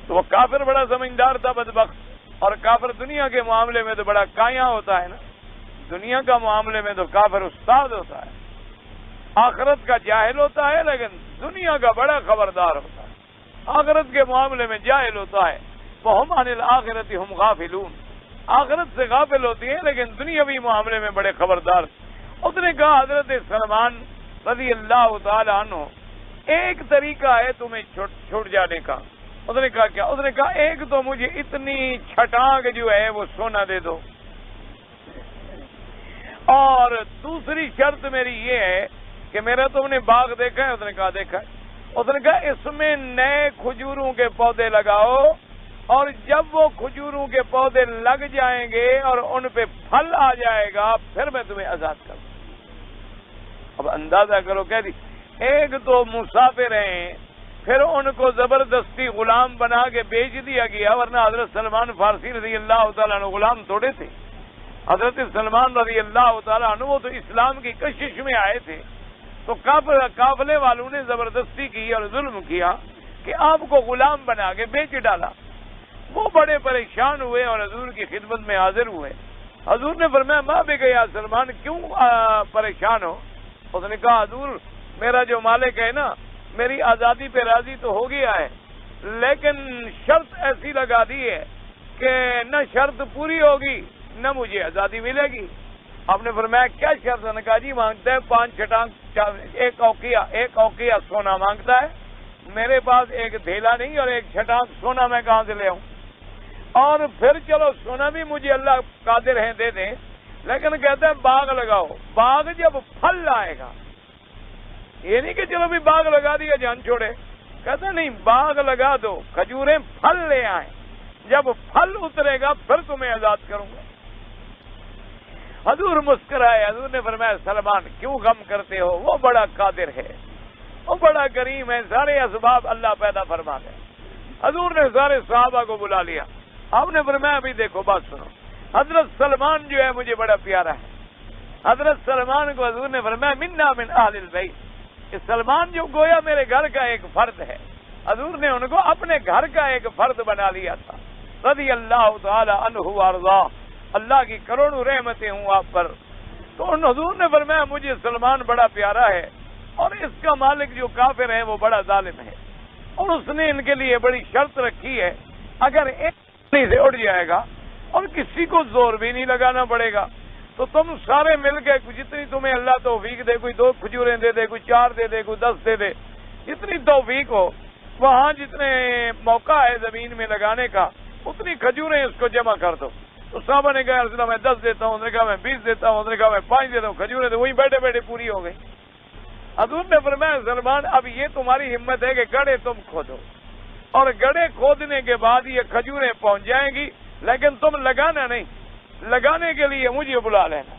تو وہ کافر بڑا سمجھدار تھا بدبخت، اور کافر دنیا کے معاملے میں تو بڑا کایا ہوتا ہے نا. دنیا کا معاملے میں تو کافر استاد ہوتا ہے، آخرت کا جاہل ہوتا ہے لیکن دنیا کا بڑا خبردار ہوتا ہے. آخرت کے معاملے میں جاہل ہوتا ہے. وَهُمْ عَنِ الْآخِرَةِ هُمْ غَافِلُونَ. آخرت سے غافل ہوتی ہیں لیکن دنیاوی معاملے میں بڑے خبردار. اس نے کہا حضرت سلمان رضی اللہ تعالی عنہ ایک طریقہ ہے تمہیں چھوٹ جانے کا. اس نے کہا کیا؟ اس نے کہا ایک تو مجھے اتنی چھٹانگ جو ہے وہ سونا دے دو، اور دوسری شرط میری یہ ہے کہ میرا تم نے باغ دیکھا ہے؟ اس نے کہا دیکھا ہے. اس نے کہا اس میں نئے کھجوروں کے پودے لگاؤ، اور جب وہ کھجوروں کے پودے لگ جائیں گے اور ان پہ پھل آ جائے گا پھر میں تمہیں آزاد کروں. اب اندازہ کرو، کہہ دی ایک تو مسافر ہیں، پھر ان کو زبردستی غلام بنا کے بیچ دیا گیا، ورنہ حضرت سلمان فارسی رضی اللہ تعالیٰ عنہ غلام تھوڑے تھے. حضرت سلمان رضی اللہ تعالیٰ عنہ وہ تو اسلام کی کشش میں آئے تھے، تو قافلے والوں نے زبردستی کی اور ظلم کیا کہ آپ کو غلام بنا کے بیچ ڈالا۔ وہ بڑے پریشان ہوئے اور حضور کی خدمت میں حاضر ہوئے۔ حضور نے فرمایا ماں بے گیا سلمان، کیوں پریشان ہو؟ اس نے کہا حضور میرا جو مالک ہے نا میری آزادی پہ راضی تو ہو گیا ہے، لیکن شرط ایسی لگا دی ہے کہ نہ شرط پوری ہوگی نہ مجھے آزادی ملے گی۔ آپ نے فرمایا کیا شرط؟ نے کہا جی مانگتا ہے 5 چھٹانک ایک اوقیہ سونا مانگتا ہے، میرے پاس ایک دھیلا نہیں اور ایک چھٹانک سونا میں کہاں سے لے آؤں؟ اور پھر چلو سونا بھی مجھے اللہ قادر ہیں دے دیں، لیکن کہتا ہے باغ لگاؤ، باغ جب پھل لائے گا، یہ نہیں کہ چلو بھی باغ لگا دیا جان چھوڑے، کہتا نہیں باغ لگا دو، کھجوریں پھل لے آئیں، جب پھل اترے گا پھر تمہیں آزاد کروں گا۔ حضور مسکرائے، حضور نے فرمایا سلمان کیوں غم کرتے ہو، وہ بڑا قادر ہے، وہ بڑا کریم ہے، سارے اسباب اللہ پیدا فرما دے۔ حضور نے سارے صحابہ کو بلا لیا، آپ نے فرمایا ابھی دیکھو بات سنو، حضرت سلمان جو ہے مجھے بڑا پیارا ہے۔ حضرت سلمان کو حضور نے فرمایا منا من اہل البیت، کہ سلمان جو گویا میرے گھر کا ایک فرد ہے، حضور نے ان کو اپنے گھر کا ایک فرد بنا لیا تھا۔ رضی اللہ تعالی عنہ وارضاہ، اللہ کی کروڑوں رحمتیں ہوں آپ پر۔ تو ان حضور نے فرمایا مجھے سلمان بڑا پیارا ہے، اور اس کا مالک جو کافر ہے وہ بڑا ظالم ہے، اور اس نے ان کے لیے بڑی شرط رکھی ہے، اگر ایک سے اڑ جائے گا اور کسی کو زور بھی نہیں لگانا پڑے گا، تو تم سارے مل کے جتنی تمہیں اللہ توفیق دے، کوئی 2 کھجوریں دے دے، کوئی 4 دے دے، کوئی 10 دے دے، جتنی توفیق ہو، وہاں جتنے موقع ہے زمین میں لگانے کا اتنی کھجوریں اس کو جمع کر دو۔ تو صحابہ نے کہا رسول اللہ میں 10 دیتا ہوں، اس نے کہا میں 20 دیتا ہوں، اس نے کہا میں 5 دیتا ہوں، کھجوریں تو وہیں بیٹھے بیٹھے پوری ہو گئی۔ حضور نے فرمایا سلمان اب یہ تمہاری ہمت ہے کہ گڑھے تم کھودو، اور گڑھے کھودنے کے بعد یہ کھجوریں پہنچ جائیں گی، لیکن تم لگانا نہیں، لگانے کے لیے مجھے بلا لینا۔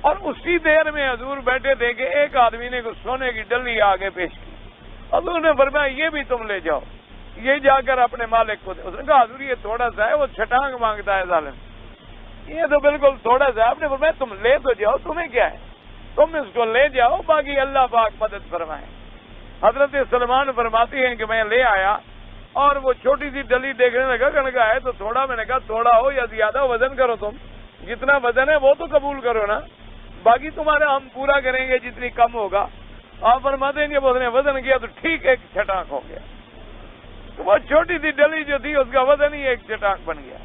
اور اسی دیر میں حضور بیٹھے تھے کہ ایک آدمی نے سونے کی ڈلی آگے پیش کی، حضور نے فرمایا یہ بھی تم لے جاؤ، یہ جا کر اپنے مالک کو دے۔ اس نے کہا حضور یہ تھوڑا سا ہے، وہ چھٹانگ مانگتا ہے ظالم، یہ تو بالکل تھوڑا سا ہے۔ آپ نے فرمایا تم لے تو جاؤ، تمہیں کیا ہے، تم اس کو لے جاؤ، باقی اللہ پاک مدد فرمائے۔ حضرت سلمان فرماتی ہیں کہ میں لے آیا اور وہ چھوٹی سی ڈلی دیکھنے لگا، کہنے کا ہے تو تھوڑا، میں نے کہا تھوڑا ہو یا زیادہ وزن کرو، تم جتنا وزن ہے وہ تو قبول کرو نا، باقی تمہارا ہم پورا کریں گے جتنی کم ہوگا۔ آپ فرماتے ہیں جب اس نے وزن کیا تو ٹھیک ایک چھٹانک ہو گیا، تو وہ چھوٹی سی ڈلی جو تھی اس کا وزن ہی ایک چھٹانک بن گیا۔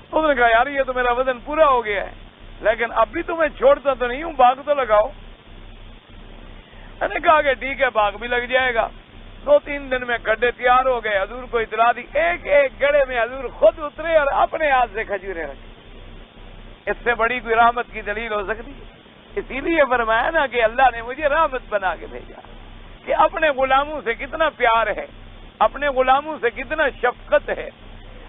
اس نے کہا یار یہ تو میرا وزن پورا ہو گیا ہے، لیکن اب بھی تمہیں چھوڑتا تو نہیں ہوں، باغ تو لگاؤ۔ میں نے کہا کہ ٹھیک ہے باغ بھی لگ جائے گا۔ 2-3 دن میں گڈھے تیار ہو گئے، حضور کو اطلاع دی، ایک ایک گڑھے میں حضور خود اترے اور اپنے ہاتھ سے کھجوریں رکھی۔ اس سے بڑی کوئی رحمت کی دلیل ہو سکتی؟ اسی لیے فرمایا نا کہ اللہ نے مجھے رحمت بنا کے بھیجا، کہ اپنے غلاموں سے کتنا پیار ہے، اپنے غلاموں سے کتنا شفقت ہے،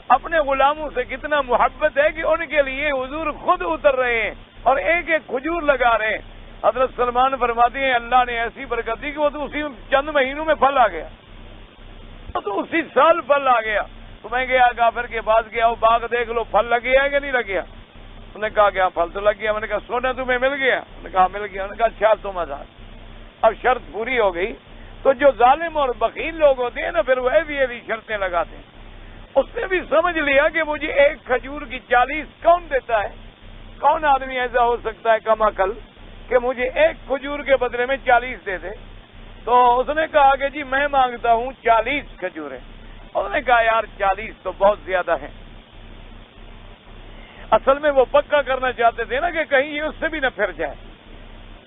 اپنے غلاموں سے کتنا محبت ہے کہ ان کے لیے حضور خود اتر رہے ہیں اور ایک ایک کھجور لگا رہے ہیں۔ حضرت سلمان فرماتے ہیں اللہ نے ایسی برکت دی کہ وہ تو اسی چند مہینوں میں پھل آ گیا، تو اسی سال پھل آ گیا۔ تو میں گیا کافر کے پاس گیا، وہ باغ دیکھ لو پھل لگ گیا ہے کہ نہیں لگ گیا؟ انہوں نے کہا کہ ہاں پھل تو لگ گیا۔ میں نے کہا سونا تمہیں مل گیا؟ انہوں نے کہا مل گیا۔ انہوں نے کہا اچھا تم آزاد۔ اب شرط پوری ہو گئی۔ تو جو ظالم اور بخیل لوگ ہوتے ہیں نا پھر وہ ایسی شرطیں لگاتے ہیں۔ اس نے بھی سمجھ لیا کہ مجھے ایک کھجور کی 40 کون دیتا ہے؟ کون آدمی ایسا ہو سکتا ہے کم عقل کہ مجھے ایک کھجور کے بدلے میں 40 دے دے؟ تو اس نے کہا کہ جی میں مانگتا ہوں 40 کھجوریں۔ اس نے کہا یار 40 تو بہت زیادہ ہیں۔ اصل میں وہ پکا کرنا چاہتے تھے نا کہ کہیں یہ اس سے بھی نہ پھر جائے،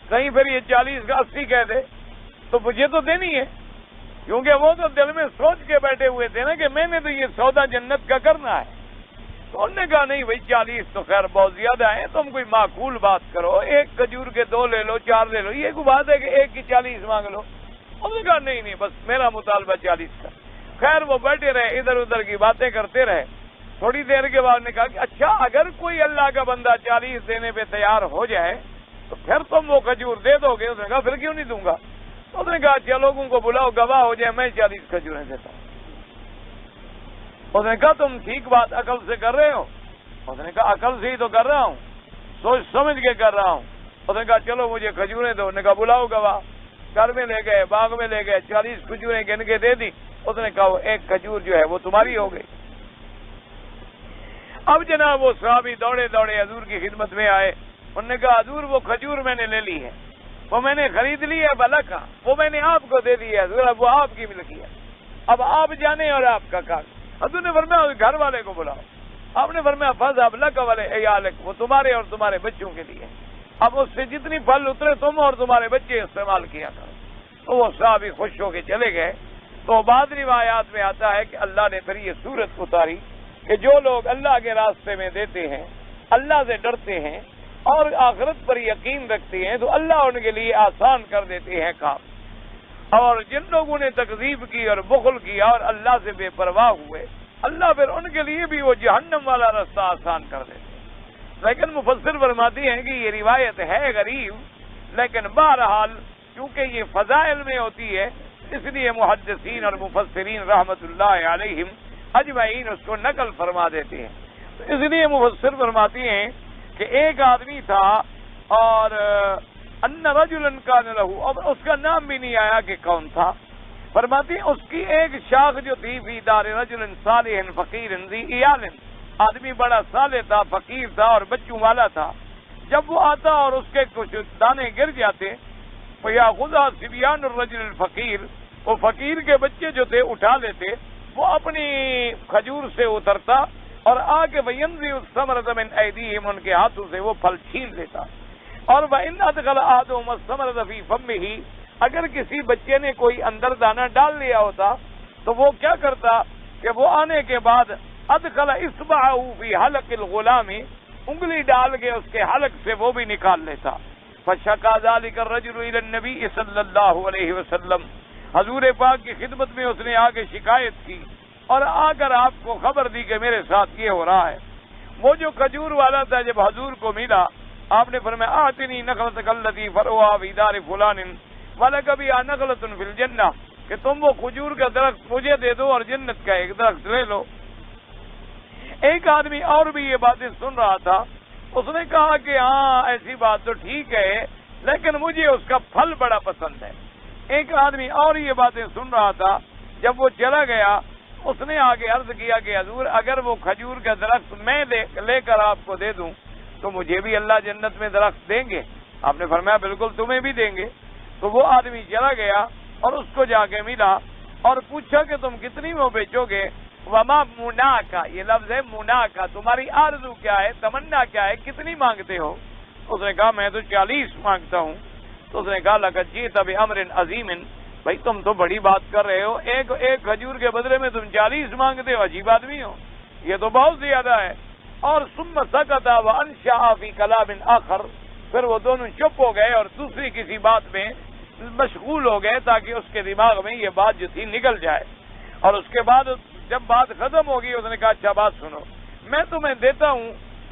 کہیں پھر یہ 40 کا 80 کہہ دے تو مجھے تو دینی ہے، کیونکہ وہ تو دل میں سوچ کے بیٹھے ہوئے تھے نا کہ میں نے تو یہ سودا جنت کا کرنا ہے۔ تو انہوں نے کہا نہیں بھائی 40 تو خیر بہت زیادہ ہیں، تم کوئی معقول بات کرو، ایک کھجور کے 2 لے لو، 4 لے لو، یہ کوئی بات ہے کہ ایک کی 40 مانگ لو؟ انہوں نے کہا نہیں بس میرا مطالبہ 40 کا۔ خیر وہ بیٹھے رہے، ادھر ادھر کی باتیں کرتے رہے۔ تھوڑی دیر کے بعد نے کہا کہ اچھا اگر کوئی اللہ کا بندہ 40 دینے پہ تیار ہو جائے تو پھر تم وہ کھجور دے دو گے؟ اس نے کہا پھر کیوں نہیں دوں گا؟ اس نے کہا اچھا لوگوں کو بلاؤ گواہ ہو جائے میں 40 کھجوریں دیتا ہوں۔ اس نے کہا تم ٹھیک بات عقل سے کر رہے ہو؟ اس نے کہا عقل سے ہی تو کر رہا ہوں، سوچ سمجھ کے کر رہا ہوں۔ اس نے کہا چلو مجھے کھجوریں دو۔ نے کہا بلاؤ گواہ۔ گھر میں لے گئے، باغ میں لے گئے، 40 کھجوریں گن کے دے دی. اس نے کہا وہ ایک کھجور جو ہے وہ تمہاری ہو گئی. اب جناب وہ صحابی دوڑے دوڑے حضور کی خدمت میں آئے. انہوں نے کہا حضور وہ کھجور میں نے لے لی ہے، وہ میں نے خرید لی ہے بلا کا، وہ میں نے آپ کو دے دی ہے حضور، اب وہ آپ کی ملکی ہے، اب آپ جانے اور آپ کا کام. حضور نے فرمایا گھر والے کو بلاؤ. آپ نے فرمایا فض اب لکا والے عیالک، وہ تمہارے اور تمہارے بچوں کے لیے، اب اس سے جتنی پھل اترے تم اور تمہارے بچے استعمال کیا کرو. تو وہ صحابی خوش ہو کے چلے گئے. تو بعض روایات میں آتا ہے کہ اللہ نے پھر یہ صورت اتاری کہ جو لوگ اللہ کے راستے میں دیتے ہیں، اللہ سے ڈرتے ہیں اور آخرت پر یقین رکھتے ہیں، تو اللہ ان کے لیے آسان کر دیتے ہیں کام. اور جن لوگوں نے تکذیب کی اور بخل کیا اور اللہ سے بے پرواہ ہوئے، اللہ پھر ان کے لیے بھی وہ جہنم والا رستہ آسان کر دیتے ہیں. لیکن مفسر فرماتی ہیں کہ یہ روایت ہے غریب، لیکن بہرحال کیونکہ یہ فضائل میں ہوتی ہے اس لیے محدثین اور مفسرین رحمت اللہ علیہم اجمعین اس کو نقل فرما دیتے ہیں. تو اس لیے مفسر فرماتی ہیں کہ ایک آدمی تھا اور ان رجلا کان لہ، اور اس کا نام بھی نہیں آیا کہ کون تھا. فرماتی ہیں اس کی ایک شاخ جو تھی فی دار رجل صالح فقیر ذی عیال، آدمی بڑا صالح تھا، فقیر تھا اور بچوں والا تھا. جب وہ آتا اور اس کے کچھ دانے گر جاتے، فیاخذھا صبیان الرجل الفقیر، وہ فقیر کے بچے جو تھے اٹھا لیتے، وہ اپنی کھجور سے اترتا اور آ کے وینزع الثمرۃ من ایدیہم، ان کے ہاتھوں سے وہ پھل چھین لیتا. اور وان ادخل احدہم الثمرۃ فی فمہ، اگر کسی بچے نے کوئی اندر دانہ ڈال لیا ہوتا تو وہ کیا کرتا کہ وہ آنے کے بعد ادخل اصبعہ فی حلق الغلام، انگلی ڈال کے اس کے حلق سے وہ بھی نکال لیتا. فشکا ذلک الرجل الی النبی صلی اللہ علیہ وسلم، حضور پاک کی خدمت میں اس نے آ کے شکایت کی اور آ کر آپ کو خبر دی کہ میرے ساتھ یہ ہو رہا ہے. وہ جو کھجور والا تھا جب حضور کو ملا، آپ نے فرمایا آتنی نخلتک التی فرعها فی دار فلان ولک بہا نخلۃ فی الجنہ، کہ تم وہ کھجور کا درخت مجھے دے دو اور جنت کا ایک درخت لے لو. ایک آدمی اور بھی یہ باتیں سن رہا تھا، اس نے کہا کہ ہاں ایسی بات تو ٹھیک ہے لیکن مجھے اس کا پھل بڑا پسند ہے. ایک آدمی اور یہ باتیں سن رہا تھا. جب وہ چلا گیا اس نے آگے عرض کیا کہ حضور اگر وہ کھجور کا درخت میں لے کر آپ کو دے دوں تو مجھے بھی اللہ جنت میں درخت دیں گے؟ آپ نے فرمایا بالکل تمہیں بھی دیں گے. تو وہ آدمی چلا گیا اور اس کو جا کے ملا اور پوچھا کہ تم کتنی میں بیچو گے؟ وما منا کا، یہ لفظ ہے منا کا، تمہاری آرزو کیا ہے، تمنا کیا ہے، کتنی مانگتے ہو؟ اس نے کہا میں تو 40 مانگتا ہوں. تو اس نے کہا لقد جئت بأمر عظیم، بھائی تم تو بڑی بات کر رہے ہو، ایک کھجور کے بدلے میں تم 40 مانگتے ہو، عجیب آدمی ہو، یہ تو بہت زیادہ ہے. اور ثم سکت وانشأ فی کلام آخر، پھر وہ دونوں چپ ہو گئے اور دوسری کسی بات میں مشغول ہو گئے تاکہ اس کے دماغ میں یہ بات جو تھی نکل جائے. اور اس کے بعد جب بات ختم ہوگی اس نے کہا اچھا بات سنو، میں تمہیں دیتا ہوں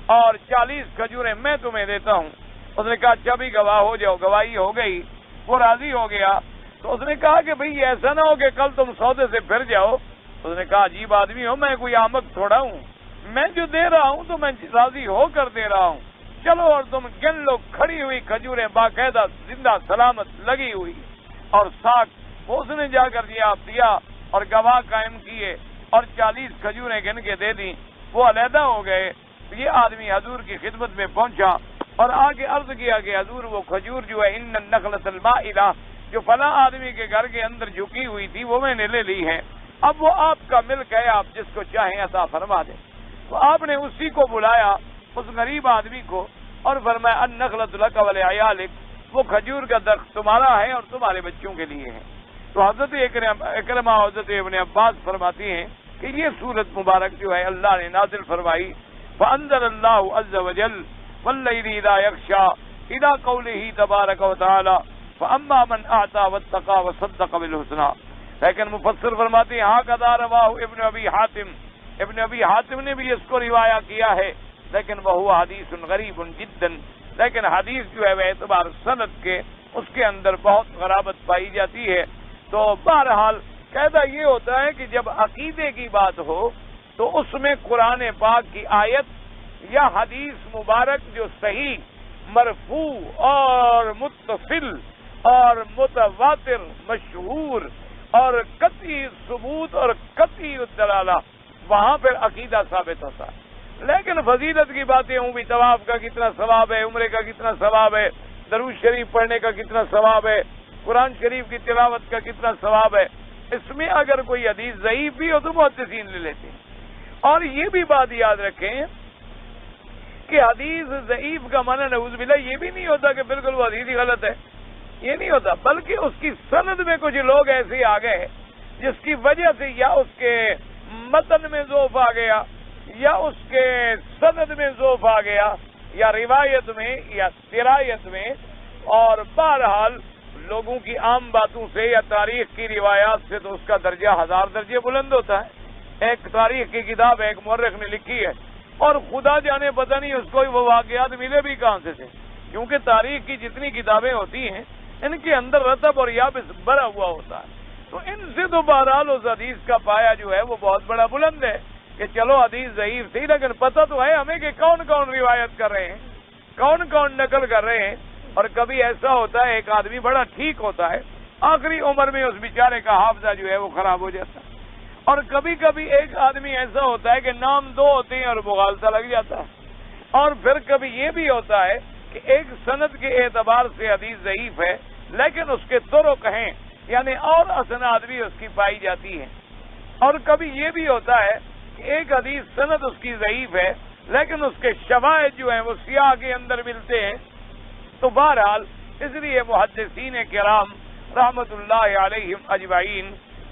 اور 40 کھجوریں میں تمہیں دیتا ہوں. اس نے کہا اچھا بھی گواہ ہو جاؤ. گواہی ہو گئی، وہ راضی ہو گیا. تو اس نے کہا کہ بھئی ایسا نہ ہو کہ کل تم سودے سے پھر جاؤ. اس نے کہا عجیب آدمی ہو، میں کوئی احمق تھوڑا ہوں، میں جو دے رہا ہوں تو میں راضی ہو کر دے رہا ہوں. چلو اور تم گن لو. کھڑی ہوئی کھجوریں باقاعدہ زندہ سلامت لگی ہوئی اور ساکھ وہ اس نے جا کر دیا اور گواہ قائم کیے اور 40 کھجوریں گن کے دے دی. وہ علیحدہ ہو گئے. یہ آدمی حضور کی خدمت میں پہنچا اور آگے عرض کیا کہ حضور وہ کھجور جو ہے ان النخلۃ المائلہ، جو فلاں آدمی کے گھر کے اندر جھکی ہوئی تھی وہ میں نے لے لی ہے، اب وہ آپ کا ملک ہے، آپ جس کو چاہیں عطا فرما دیں. تو آپ نے اسی کو بلایا، اس غریب آدمی کو، اور فرمایا النخلۃ لک ولعیالک، وہ کھجور کا درخت تمہارا ہے اور تمہارے بچوں کے لیے ہے. تو حضرت اکرمہ حضرت ابن عباس فرماتی ہیں کہ یہ سورت مبارک جو ہے اللہ نے نازل فرمائی. فانزل اللہ عز وجل واللیل اذا یغشی الی قولہ تبارک وتعالی فاما من اعطى واتقى وصدق بالحسنى. لیکن مفسر فرماتے ہیں ہاکذا رواہ ابن ابی حاتم نے بھی اس کو روایہ کیا ہے، لیکن وہ حدیث غریب جدا، لیکن حدیث جو ہے وہ اعتبار سند کے اس کے اندر بہت غرابت پائی جاتی ہے. تو بہرحال قاعدہ یہ ہوتا ہے کہ جب عقیدے کی بات ہو تو اس میں قرآن پاک کی آیت یا حدیث مبارک جو صحیح مرفوع اور متصل اور متواتر مشہور اور قطعی ثبوت اور قطعی دلالہ، وہاں پھر عقیدہ ثابت ہوتا ہے۔ لیکن فضیلت کی باتیں ہوں بھی، طواف کا کتنا ثواب ہے، عمرے کا کتنا ثواب ہے، درود شریف پڑھنے کا کتنا ثواب ہے، قرآن شریف کی تلاوت کا کتنا ثواب ہے، اس میں اگر کوئی حدیث ضعیف بھی ہو تو محدثین لے لیتے ہیں۔ اور یہ بھی بات یاد رکھیں کہ حدیث ضعیف کا معنی نعوذ باللہ یہ بھی نہیں ہوتا کہ بالکل وہ حدیث ہی غلط ہے، یہ نہیں ہوتا، بلکہ اس کی سند میں کچھ لوگ ایسے آ گئے جس کی وجہ سے یا اس کے متن میں ضعف آ گیا، یا اس کے سند میں ضعف آ گیا، یا روایت میں یا درایت میں، اور بہرحال لوگوں کی عام باتوں سے یا تاریخ کی روایات سے تو اس کا درجہ ہزار درجے بلند ہوتا ہے۔ ایک تاریخ کی کتاب ایک مورخ نے لکھی ہے، اور خدا جانے پتہ نہیں اس کو وہ واقعات ملے بھی کہاں سے تھے، کیونکہ تاریخ کی جتنی کتابیں ہوتی ہیں ان کے اندر رتب اور یابس بھرا ہوا ہوتا ہے، تو ان سے تو بہرحال اس حدیث کا پایا جو ہے وہ بہت بڑا بلند ہے کہ چلو حدیث ضعیف تھی، لیکن پتہ تو ہے ہمیں کہ کون کون روایت کر رہے ہیں، کون کون نقل کر رہے ہیں۔ اور کبھی ایسا ہوتا ہے ایک آدمی بڑا ٹھیک ہوتا ہے، آخری عمر میں اس بیچارے کا حافظہ جو ہے وہ خراب ہو جاتا ہے، اور کبھی کبھی ایک آدمی ایسا ہوتا ہے کہ نام دو ہوتے ہیں اور مغالطہ لگ جاتا ہے، اور پھر کبھی یہ بھی ہوتا ہے کہ ایک سند کے اعتبار سے حدیث ضعیف ہے لیکن اس کے طرق ہیں، یعنی اور اسناد بھی اس کی پائی جاتی ہیں، اور کبھی یہ بھی ہوتا ہے کہ ایک حدیث سند اس کی ضعیف ہے لیکن اس کے شواہد جو ہیں وہ سیاق کے اندر ملتے ہیں۔ تو بہرحال اس لیے محدثین کرام رحمت اللہ علیہم اجمعین،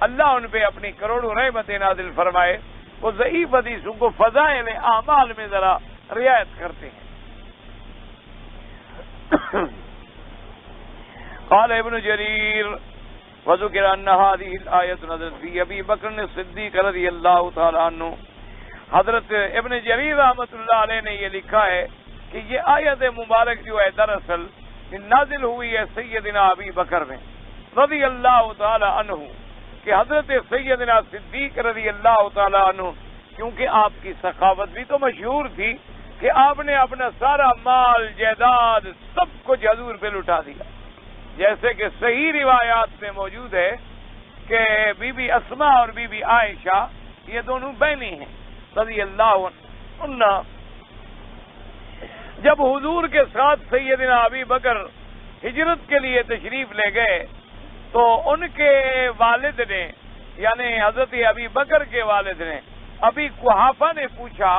اللہ ان پہ اپنی کروڑوں رحمتیں نازل فرمائے، وہ ضعیف حدیثوں کو فضائل اعمال میں ذرا رعایت کرتے ہیں۔ قال ابن جریر وذکر ان هذه الآیۃ نزلت فی ابی بکر الصدیق رضی اللہ تعالی عنہ۔ حضرت ابن جریر رحمت اللہ علیہ نے یہ لکھا ہے کہ یہ آیت مبارک جو ہے دراصل نازل ہوئی ہے سیدنا ابی بکر میں رضی اللہ تعالی عنہ، کہ حضرت سیدنا صدیق رضی اللہ تعالی عنہ، کیونکہ آپ کی سخاوت بھی تو مشہور تھی کہ آپ نے اپنا سارا مال جائیداد سب کچھ حضور پہ لٹا دیا، جیسے کہ صحیح روایات میں موجود ہے کہ بی بی اسماء اور بی بی عائشہ یہ دونوں بہنیں ہیں رضی اللہ عنہ، جب حضور کے ساتھ سیدنا ابی بکر ہجرت کے لیے تشریف لے گئے تو ان کے والد نے، یعنی حضرت ابی بکر کے والد نے، ابی قحافہ نے پوچھا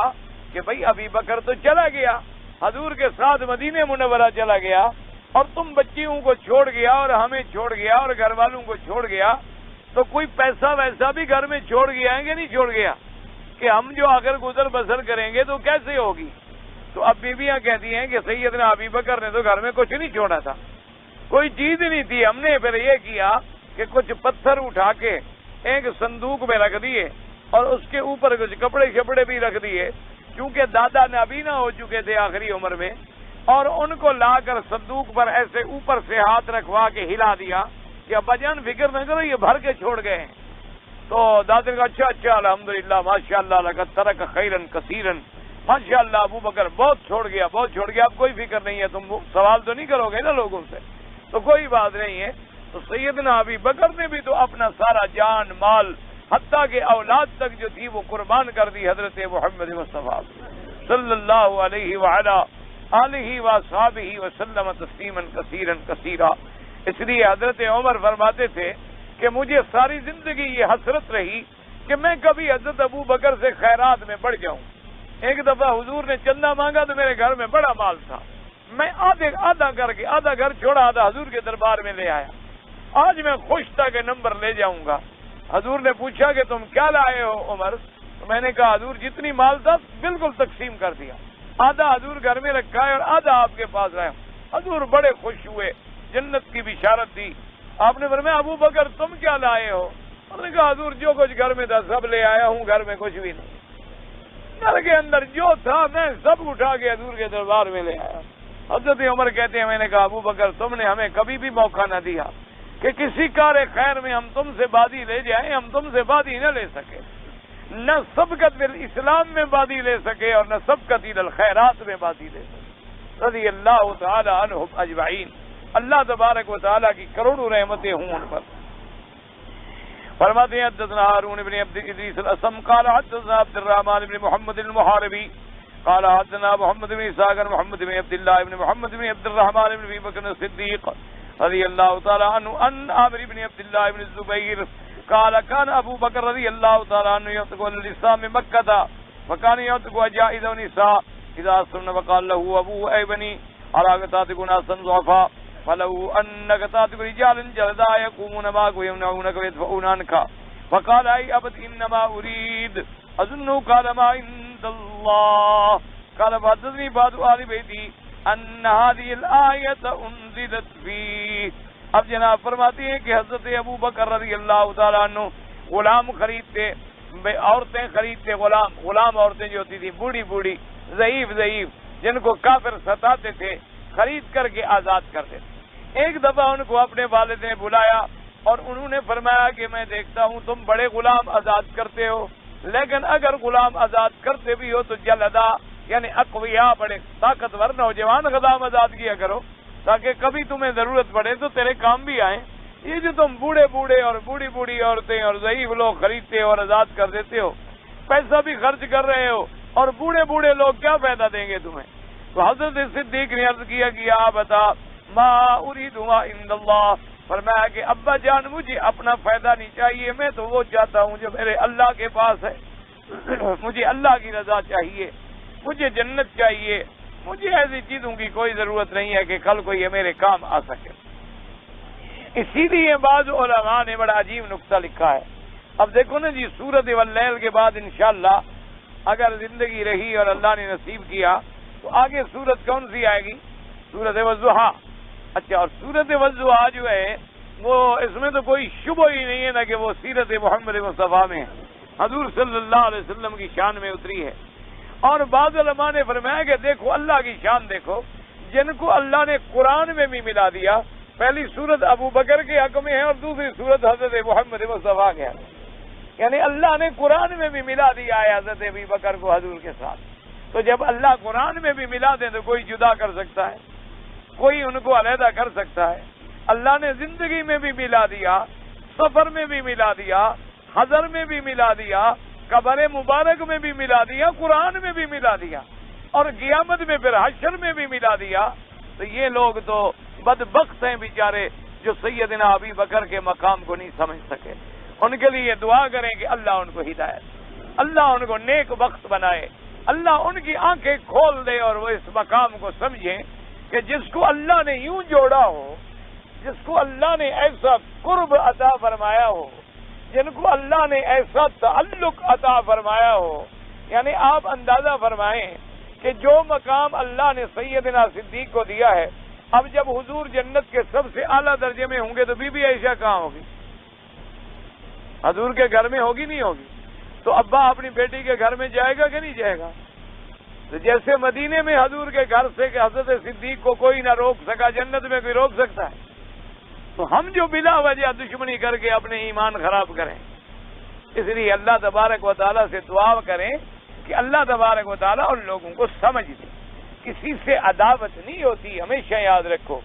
کہ بھئی ابی بکر تو چلا گیا، حضور کے ساتھ مدینہ منورہ چلا گیا، اور تم بچیوں کو چھوڑ گیا اور ہمیں چھوڑ گیا اور گھر والوں کو چھوڑ گیا، تو کوئی پیسہ ویسا بھی گھر میں چھوڑ گیا ہے کہ نہیں چھوڑ گیا، کہ ہم جو اگر گزر بسر کریں گے تو کیسے ہوگی؟ تو اب بیویاں کہتی ہیں کہ سیدنا ابی بکر نے تو گھر میں کچھ نہیں چھوڑا تھا، کوئی چیز نہیں تھی، ہم نے پھر یہ کیا کہ کچھ پتھر اٹھا کے ایک صندوق میں رکھ دیے اور اس کے اوپر کچھ کپڑے شپڑے بھی رکھ دیے، کیونکہ دادا نابینا ہو چکے تھے آخری عمر میں، اور ان کو لا کر صندوق پر ایسے اوپر سے ہاتھ رکھوا کے ہلا دیا کہ ابا جان فکر نہ کرو یہ بھر کے چھوڑ گئے ہیں۔ تو دادا نے کہا اچھا اچھا الحمدللہ ماشاء اللہ لقد ترک خیرن کثیرن، ماشاء اللہ ابو بکر بہت چھوڑ گیا بہت چھوڑ گیا، اب کوئی فکر نہیں ہے، تم سوال تو نہیں کرو گے نا لوگوں سے، تو کوئی بات نہیں ہے۔ تو سیدنا ابی بکر نے بھی تو اپنا سارا جان مال حتیٰ کہ اولاد تک جو تھی وہ قربان کر دی حضرت محمد مصطفیٰ صلی اللہ علیہ وعلی آلہ وصحبہ وسلم تسلیما کثیرا کثیرا۔ اس لیے حضرت عمر فرماتے تھے کہ مجھے ساری زندگی یہ حسرت رہی کہ میں کبھی حضرت ابو بکر سے خیرات میں بڑھ جاؤں۔ ایک دفعہ حضور نے چندہ مانگا تو میرے گھر میں بڑا مال تھا، میں آدھا کر کے آدھا گھر چھوڑا آدھا حضور کے دربار میں لے آیا، آج میں خوش تھا کہ نمبر لے جاؤں گا۔ حضور نے پوچھا کہ تم کیا لائے ہو عمر؟ تو میں نے کہا حضور جتنی مال تھا بالکل تقسیم کر دیا، آدھا حضور گھر میں رکھا ہے اور آدھا آپ کے پاس آیا۔ حضور بڑے خوش ہوئے، جنت کی بشارت دی۔ آپ نے فرمایا ابو بکر تم کیا لائے ہو؟ انہوں نے کہا حضور جو کچھ گھر میں تھا سب لے آیا ہوں، گھر میں کچھ بھی نہیں، گھر کے اندر جو تھا میں سب اٹھا کے حضور کے دربار میں لے آیا۔ حضرت عمر کہتے ہیں میں نے کہا ابو بکر تم نے ہمیں کبھی بھی موقع نہ دیا کہ کسی کار خیر میں ہم تم سے بادی لے جائیں، ہم تم سے بادی نہ لے سکے، نہ سبقت بالاسلام میں بادی لے سکے اور نہ سبقت الخیرات میں بادی لے سکے رضی اللہ تعالی عنہم اجمعین۔ اللہ تبارک و تعالیٰ کی کروڑوں رحمتیں ہوں ان پر. فرماتے ہیں حدثنا ہارون بن عبد ادریس الاسم قال حدثنا عبد الرحمن بن محمد المحاربی قال حدثنا محمد بن اسحاق محمد بن عبد الله بن محمد بن عبد الرحمن بن ابي بكر الصديق رضي الله تعالى عنه ان عامر بن عبد الله بن الزبير قال كان ابو بكر رضي الله تعالى عنه ينطق الاسلام مكة وكان ينطق جائز النساء اذا سن وقال له ابو اي بني على قتاتك ناسا ضعفا فلو انك تاتك رجال جلدا يقومون معك ويمنعونك ويدفعون عنك فقال اي ابد انما اريد اظن قال ما عند الله قال فحدثني بعض اهل بيتي ان هذه الايه انزلت فيه. اب جناب فرماتے ہیں کہ حضرت ابو بکر رضی اللہ تعالیٰ عنہ غلام خریدتے، عورتیں خریدتے، غلام عورتیں جو ہوتی تھی بوڑھی بوڑھی ضعیف جن کو کافر ستاتے تھے، خرید کر کے آزاد کرتے تھے. ایک دفعہ ان کو اپنے والد نے بلایا اور انہوں نے فرمایا کہ میں دیکھتا ہوں تم بڑے غلام آزاد کرتے ہو، لیکن اگر غلام آزاد کرتے بھی ہو تو جلدا یعنی اقویا بڑے طاقتور نوجوان غلام آزاد کیا کرو تاکہ کبھی تمہیں ضرورت پڑے تو تیرے کام بھی آئیں. یہ جو تم بوڑھے اور بوڑھی عورتیں اور ضعیف لوگ خریدتے ہو اور آزاد کر دیتے ہو، پیسہ بھی خرچ کر رہے ہو اور بوڑھے لوگ کیا فائدہ دیں گے تمہیں. تو حضرت صدیق نے عرض کیا کہ آپ بتا ما اريد ما عند اللہ، فرمایا کہ ابا جان مجھے اپنا فائدہ نہیں چاہیے، میں تو وہ چاہتا ہوں جو میرے اللہ کے پاس ہے. مجھے اللہ کی رضا چاہیے، مجھے جنت چاہیے، مجھے ایسی چیزوں کی کوئی ضرورت نہیں ہے کہ کل کو یہ میرے کام آ سکے. اسی لیے بعض علماء نے بڑا عجیب نقطہ لکھا ہے. اب دیکھو نا جی، سورۃ واللیل کے بعد انشاءاللہ اگر زندگی رہی اور اللہ نے نصیب کیا تو آگے سورت کون سی آئے گی؟ سورۃ والضحیٰ. اچھا، اور سورۃ والضحیٰ جو ہے وہ اس میں تو کوئی شبہ ہی نہیں ہے نا کہ وہ سیرت محمد مصطفیٰ میں حضور صلی اللہ علیہ وسلم کی شان میں اتری ہے. اور بعض علماء نے فرمایا کہ دیکھو اللہ کی شان دیکھو، جن کو اللہ نے قرآن میں بھی ملا دیا. پہلی سورت ابو بکر کے حق میں ہے اور دوسری سورت حضرت محمد مصطفیٰ کے حق میں، یعنی اللہ نے قرآن میں بھی ملا دیا ہے حضرت ابی بکر کو حضور کے ساتھ. تو جب اللہ قرآن میں بھی ملا دے تو کوئی جدا کر سکتا ہے؟ کوئی ان کو علیحدہ کر سکتا ہے؟ اللہ نے زندگی میں بھی ملا دیا، سفر میں بھی ملا دیا، حضر میں بھی ملا دیا، قبر مبارک میں بھی ملا دیا، قرآن میں بھی ملا دیا، اور قیامت میں پھر حشر میں بھی ملا دیا. تو یہ لوگ تو بدبخت ہیں بیچارے جو سیدنا ابی بکر کے مقام کو نہیں سمجھ سکے. ان کے لیے دعا کریں کہ اللہ ان کو ہدایت، اللہ ان کو نیک بخت بنائے، اللہ ان کی آنکھیں کھول دے اور وہ اس مقام کو سمجھیں کہ جس کو اللہ نے یوں جوڑا ہو، جس کو اللہ نے ایسا قرب عطا فرمایا ہو، جن کو اللہ نے ایسا تعلق عطا فرمایا ہو. یعنی آپ اندازہ فرمائیں کہ جو مقام اللہ نے سیدنا صدیق کو دیا ہے، اب جب حضور جنت کے سب سے اعلیٰ درجے میں ہوں گے تو بی بی عائشہ کہاں ہوگی؟ حضور کے گھر میں ہوگی نہیں ہوگی؟ تو ابا اپنی بیٹی کے گھر میں جائے گا کہ نہیں جائے گا؟ تو جیسے مدینے میں حضور کے گھر سے کہ حضرت صدیق کو کوئی نہ روک سکا، جنت میں کوئی روک سکتا ہے؟ تو ہم جو بلا وجہ دشمنی کر کے اپنے ایمان خراب کریں، اس لیے اللہ تبارک و تعالیٰ سے دعا کریں کہ اللہ تبارک و تعالیٰ ان لوگوں کو سمجھ دے. کسی سے عداوت نہیں ہوتی، ہمیشہ یاد رکھو.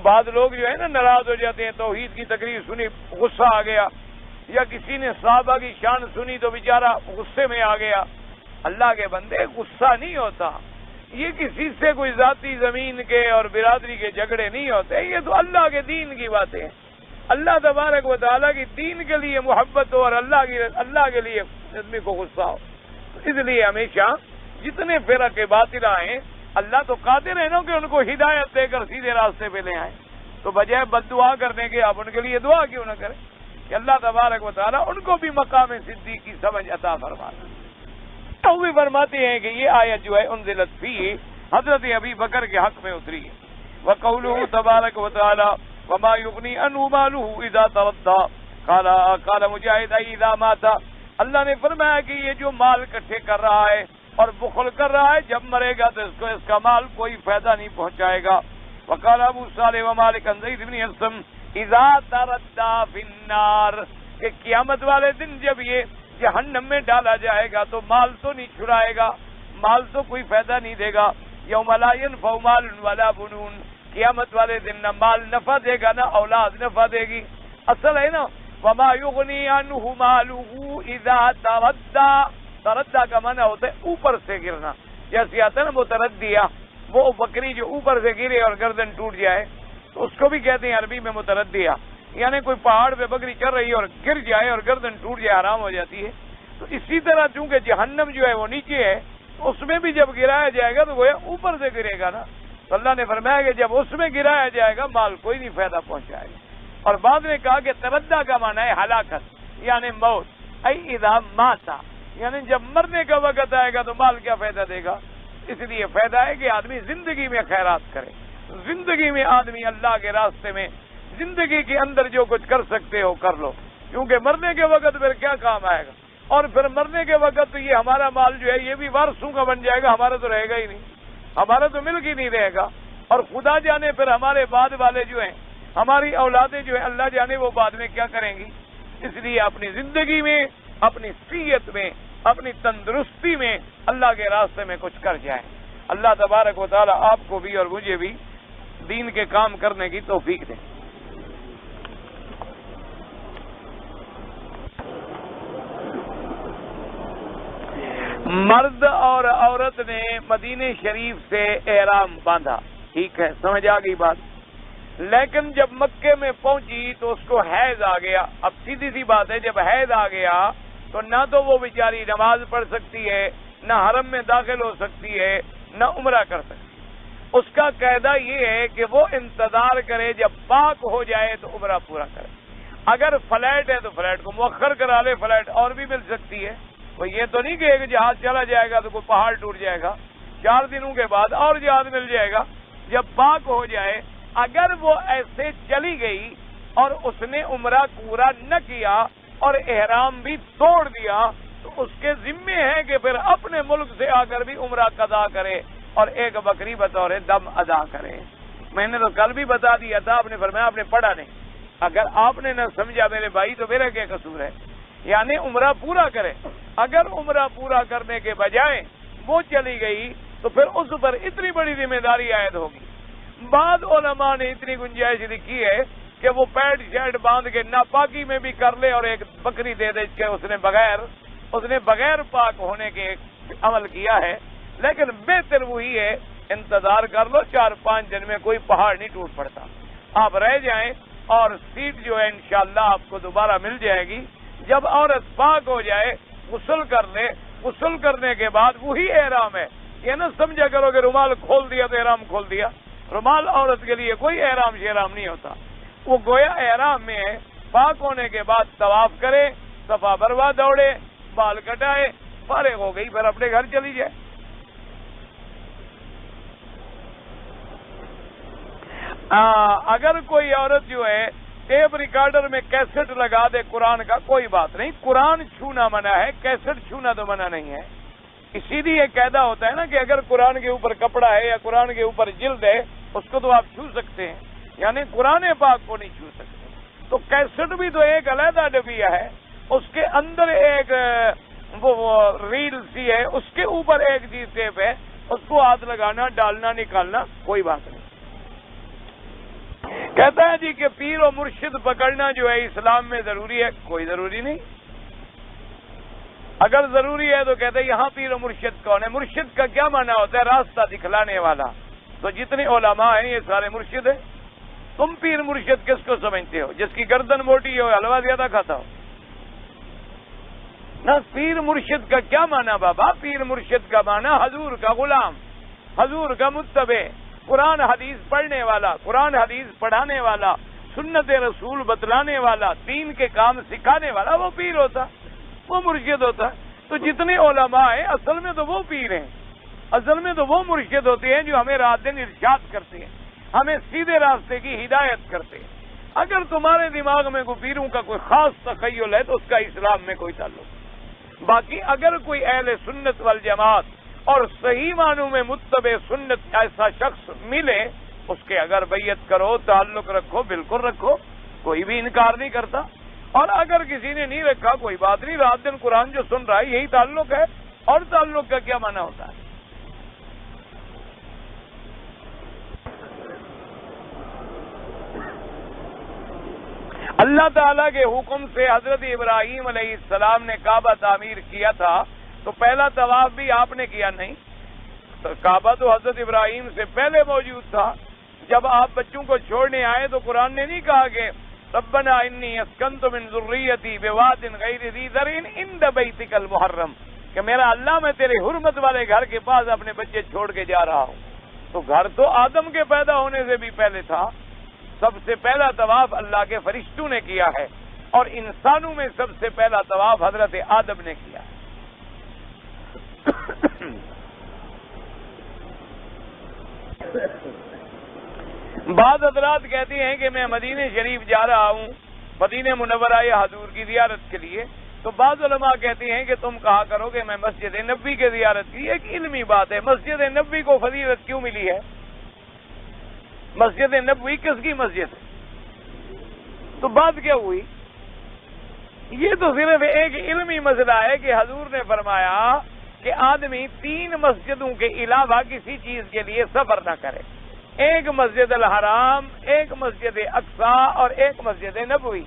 بعض لوگ جو ہے نا ناراض ہو جاتے ہیں، توحید کی تقریر سنی غصہ آ گیا، یا کسی نے صحابہ کی شان سنی تو بیچارہ غصے میں آ گیا. اللہ کے بندے غصہ نہیں ہوتا، یہ کسی سے کوئی ذاتی زمین کے اور برادری کے جھگڑے نہیں ہوتے، یہ تو اللہ کے دین کی باتیں ہیں. اللہ تبارک و تعالیٰ کی دین کے لیے محبت ہو اور اللہ کے لیے آدمی کو غصہ ہو. اس لیے ہمیشہ جتنے فرق باطلہ ہیں، اللہ تو قادر ہے نا کہ ان کو ہدایت دے کر سیدھے راستے پہ لے آئیں. تو بجائے بد دعا کرنے کے آپ ان کے لیے دعا کیوں نہ کریں کہ اللہ تبارک و تعالیٰ ان کو بھی مقام صدیق کی سمجھ عطا فرمانا. تو بھی فرماتے ہیں کہ یہ آیت جو ہے انزلت فی حضرت ابی بکر کے حق میں اتری ہے. وقولہ تبارک و تعالیٰ وما یغنی عنہ مالہ اذا تردی قال مجاہد اذا مات. اللہ نے فرمایا کہ یہ جو مال اکٹھے کر رہا ہے اور بخل کر رہا ہے، جب مرے گا تو اس کو اس کا مال کوئی فائدہ نہیں پہنچائے گا. وقال ابو صالح ومالک عن زید بن اسلم اذا تردی فی النار، کہ قیامت والے دن جب یہ جہنم میں ڈالا جائے گا تو مال تو نہیں چھڑائے گا، مال تو کوئی فائدہ نہیں دے گا. یوم لا ینفع مال ولا بنون، قیامت والے دن نہ مال نفع دے گا نہ اولاد نفع دے گی. اصل ہے نا وما یغنی عنہ مالہ اذا تردی. تردی کا معنی ہوتا ہے اوپر سے گرنا. جیسے آتا ہے نا متردیہ، وہ بکری جو اوپر سے گرے اور گردن ٹوٹ جائے تو اس کو بھی کہتے ہیں عربی میں متردیہ. یعنی کوئی پہاڑ پہ بکری چل رہی ہے اور گر جائے اور گردن ٹوٹ جائے، حرام ہو جاتی ہے. تو اسی طرح چونکہ جہنم جو ہے وہ نیچے ہے، اس میں بھی جب گرایا جائے گا تو گویا اوپر سے گرے گا نا. تو اللہ نے فرمایا کہ جب اس میں گرایا جائے گا مال کوئی نہیں فائدہ پہنچائے گا. اور بعد میں کہا کہ تردہ کا معنی ہے ہلاکت یعنی موت. ای اذا ماتا یعنی جب مرنے کا وقت آئے گا تو مال کیا فائدہ دے گا. اس لیے فائدہ ہے کہ آدمی زندگی میں خیرات کرے. زندگی میں آدمی اللہ کے راستے میں زندگی کے اندر جو کچھ کر سکتے ہو کر لو، کیونکہ مرنے کے وقت پھر کیا کام آئے گا. اور پھر مرنے کے وقت تو یہ ہمارا مال جو ہے یہ بھی وارثوں کا بن جائے گا، ہمارا تو رہے گا ہی نہیں، ہمارا تو ملک ہی نہیں رہے گا. اور خدا جانے پھر ہمارے بعد والے جو ہیں، ہماری اولادیں جو ہیں، اللہ جانے وہ بعد میں کیا کریں گی. اس لیے اپنی زندگی میں، اپنی صحت میں، اپنی تندرستی میں اللہ کے راستے میں کچھ کر جائیں. اللہ تبارک و تعالی آپ کو بھی اور مجھے بھی دین کے کام کرنے کی توفیق دے. مرد اور عورت نے مدینہ شریف سے احرام باندھا، ٹھیک ہے، سمجھ آ گئی بات. لیکن جب مکے میں پہنچی تو اس کو حیض آ گیا. اب سیدھی سی بات ہے، جب حیض آ گیا تو نہ تو وہ بیچاری نماز پڑھ سکتی ہے، نہ حرم میں داخل ہو سکتی ہے، نہ عمرہ کر سکتی. اس کا قاعدہ یہ ہے کہ وہ انتظار کرے جب پاک ہو جائے تو عمرہ پورا کرے. اگر فلائٹ ہے تو فلائٹ کو مؤخر کرا لے، فلائٹ اور بھی مل سکتی ہے. وہ یہ تو نہیں کہ جہاز چلا جائے گا تو کوئی پہاڑ ٹوٹ جائے گا، 4 دنوں کے بعد اور جہاز مل جائے گا. جب پاک ہو جائے، اگر وہ ایسے چلی گئی اور اس نے عمرہ پورا نہ کیا اور احرام بھی توڑ دیا تو اس کے ذمے ہے کہ پھر اپنے ملک سے آ کر بھی عمرہ قضا کرے اور ایک بکری بطور دم ادا کرے. میں نے تو کل بھی بتا دیا تھا، آپ نے فرمایا آپ نے پڑھا نہیں. اگر آپ نے نہ سمجھا میرے بھائی تو میرا کیا قصور ہے. یعنی عمرہ پورا کرے. اگر عمرہ پورا کرنے کے بجائے وہ چلی گئی تو پھر اس پر اتنی بڑی ذمہ داری عائد ہوگی. بعض علماء نے اتنی گنجائش لکھی ہے کہ وہ پینٹ شرٹ باندھ کے ناپاکی میں بھی کر لے اور ایک بکری دے دے کہ اس نے بغیر پاک ہونے کے عمل کیا ہے. لیکن بہتر وہی ہے انتظار کر لو، 4-5 دن میں کوئی پہاڑ نہیں ٹوٹ پڑتا. آپ رہ جائیں اور سیٹ جو ہے انشاءاللہ آپ کو دوبارہ مل جائے گی. جب عورت پاک ہو جائے غسل کر لے، غسل کرنے کے بعد وہی احرام ہے. یہ نہ سمجھا کرو کہ رومال کھول دیا تو احرام کھول دیا. رومال عورت کے لیے کوئی احرام شہرام نہیں ہوتا. وہ گویا احرام میں ہے. پاک ہونے کے بعد طواف کرے، صفا مروہ دوڑے، بال کٹائے، فارغ ہو گئی، پھر اپنے گھر چلی جائے. اگر کوئی عورت جو ہے ٹیپ ریکارڈر میں کیسٹ لگا دے قرآن کا، کوئی بات نہیں. قرآن چھونا منع ہے، کیسٹ چھونا تو منع نہیں ہے. اسی لیے یہ قاعدہ ہوتا ہے نا کہ اگر قرآن کے اوپر کپڑا ہے یا قرآن کے اوپر جلد ہے اس کو تو آپ چھو سکتے ہیں، یعنی قرآن پاک کو نہیں چھو سکتے. تو کیسٹ بھی تو ایک علیحدہ ڈبیا ہے، اس کے اندر ایک وہ ریل سی ہے، اس کے اوپر ایک چیز ٹیپ ہے، اس کو ہاتھ لگانا، ڈالنا، نکالنا کوئی بات نہیں. کہتا ہے جی کہ پیر و مرشد پکڑنا جو ہے اسلام میں ضروری ہے. کوئی ضروری نہیں. اگر ضروری ہے تو کہتے ہیں یہاں پیر و مرشد کون ہے؟ مرشد کا کیا معنی ہوتا ہے؟ راستہ دکھلانے والا. تو جتنے علماء ہیں یہ سارے مرشد ہیں. تم پیر مرشد کس کو سمجھتے ہو؟ جس کی گردن موٹی ہو، حلوہ زیادہ کھاتا ہو نہ. پیر مرشد کا کیا معنی بابا؟ پیر مرشد کا معنی حضور کا غلام، حضور کا متبع، قرآن حدیث پڑھنے والا، قرآن حدیث پڑھانے والا، سنت رسول بتلانے والا، دین کے کام سکھانے والا، وہ پیر ہوتا، وہ مرشد ہوتا. تو جتنے علماء ہیں اصل میں تو وہ پیر ہیں، اصل میں تو وہ مرشد ہوتے ہیں جو ہمیں رات دن ارشاد کرتے ہیں، ہمیں سیدھے راستے کی ہدایت کرتے ہیں. اگر تمہارے دماغ میں کوئی پیروں کا کوئی خاص تخیل ہے تو اس کا اسلام میں کوئی تعلق. باقی اگر کوئی اہل سنت والجماعت اور صحیح معنوں میں متبع سنت ایسا شخص ملے، اس کے اگر بیعت کرو، تعلق رکھو، بالکل رکھو، کوئی بھی انکار نہیں کرتا. اور اگر کسی نے نہیں رکھا کوئی بات نہیں، رات دن قرآن جو سن رہا ہے یہی تعلق ہے. اور تعلق کا کیا معنی ہوتا ہے؟ اللہ تعالیٰ کے حکم سے حضرت ابراہیم علیہ السلام نے کعبہ تعمیر کیا تھا، تو پہلا طواف بھی آپ نے کیا نہیں؟ تو کعبہ تو حضرت ابراہیم سے پہلے موجود تھا۔ جب آپ بچوں کو چھوڑنے آئے تو قرآن نے نہیں کہا کہ ربنا انی اسکنت من ذریتی بواد غیر ذی زرع عند بیتک المحرم، کہ میرا اللہ میں تیرے حرمت والے گھر کے پاس اپنے بچے چھوڑ کے جا رہا ہوں۔ تو گھر تو آدم کے پیدا ہونے سے بھی پہلے تھا۔ سب سے پہلا طواف اللہ کے فرشتوں نے کیا ہے، اور انسانوں میں سب سے پہلا طواف حضرت آدم نے کیا ہے۔ بعض حضرات کہتے ہیں کہ میں مدینہ شریف جا رہا ہوں، مدینہ منورہ حضور کی زیارت کے لیے، تو بعض علماء کہتے ہیں کہ تم کہا کرو کہ میں مسجد نبوی کی زیارت کی۔ ایک علمی بات ہے، مسجد نبوی کو فضیلت کیوں ملی ہے؟ مسجد نبوی کس کی مسجد ہے؟ تو بات کیا ہوئی؟ یہ تو صرف ایک علمی مسئلہ ہے کہ حضور نے فرمایا کہ آدمی 3 مسجدوں کے علاوہ کسی چیز کے لیے سفر نہ کرے، ایک مسجد الحرام، ایک مسجد اقصی اور ایک مسجد نبوی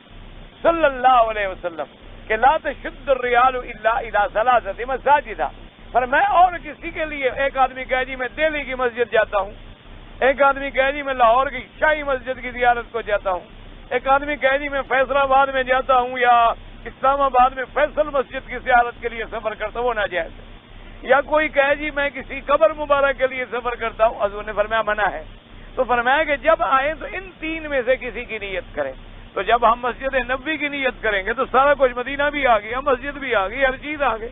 صلی اللہ علیہ وسلم، کہ لا تشد الرحال الا الى 3 مساجد۔ پر میں اور کسی کے لیے، ایک آدمی کہے جی میں دہلی کی مسجد جاتا ہوں، ایک آدمی کہے جی میں لاہور کی شاہی مسجد کی زیارت کو جاتا ہوں، ایک آدمی کہے جی میں فیصل آباد میں جاتا ہوں یا اسلام آباد میں فیصل مسجد کی زیارت کے لیے سفر کرتا ہوں، وہ ناجائز ہے۔ یا کوئی کہے جی میں کسی قبر مبارک کے لیے سفر کرتا ہوں، حضور نے فرمایا منع ہے۔ تو فرمایا کہ جب آئیں تو ان 3 میں سے کسی کی نیت کریں۔ تو جب ہم مسجد نبوی کی نیت کریں گے تو سارا کچھ مدینہ بھی آ گیا، مسجد بھی آ گئی، ہر چیز آ گئی۔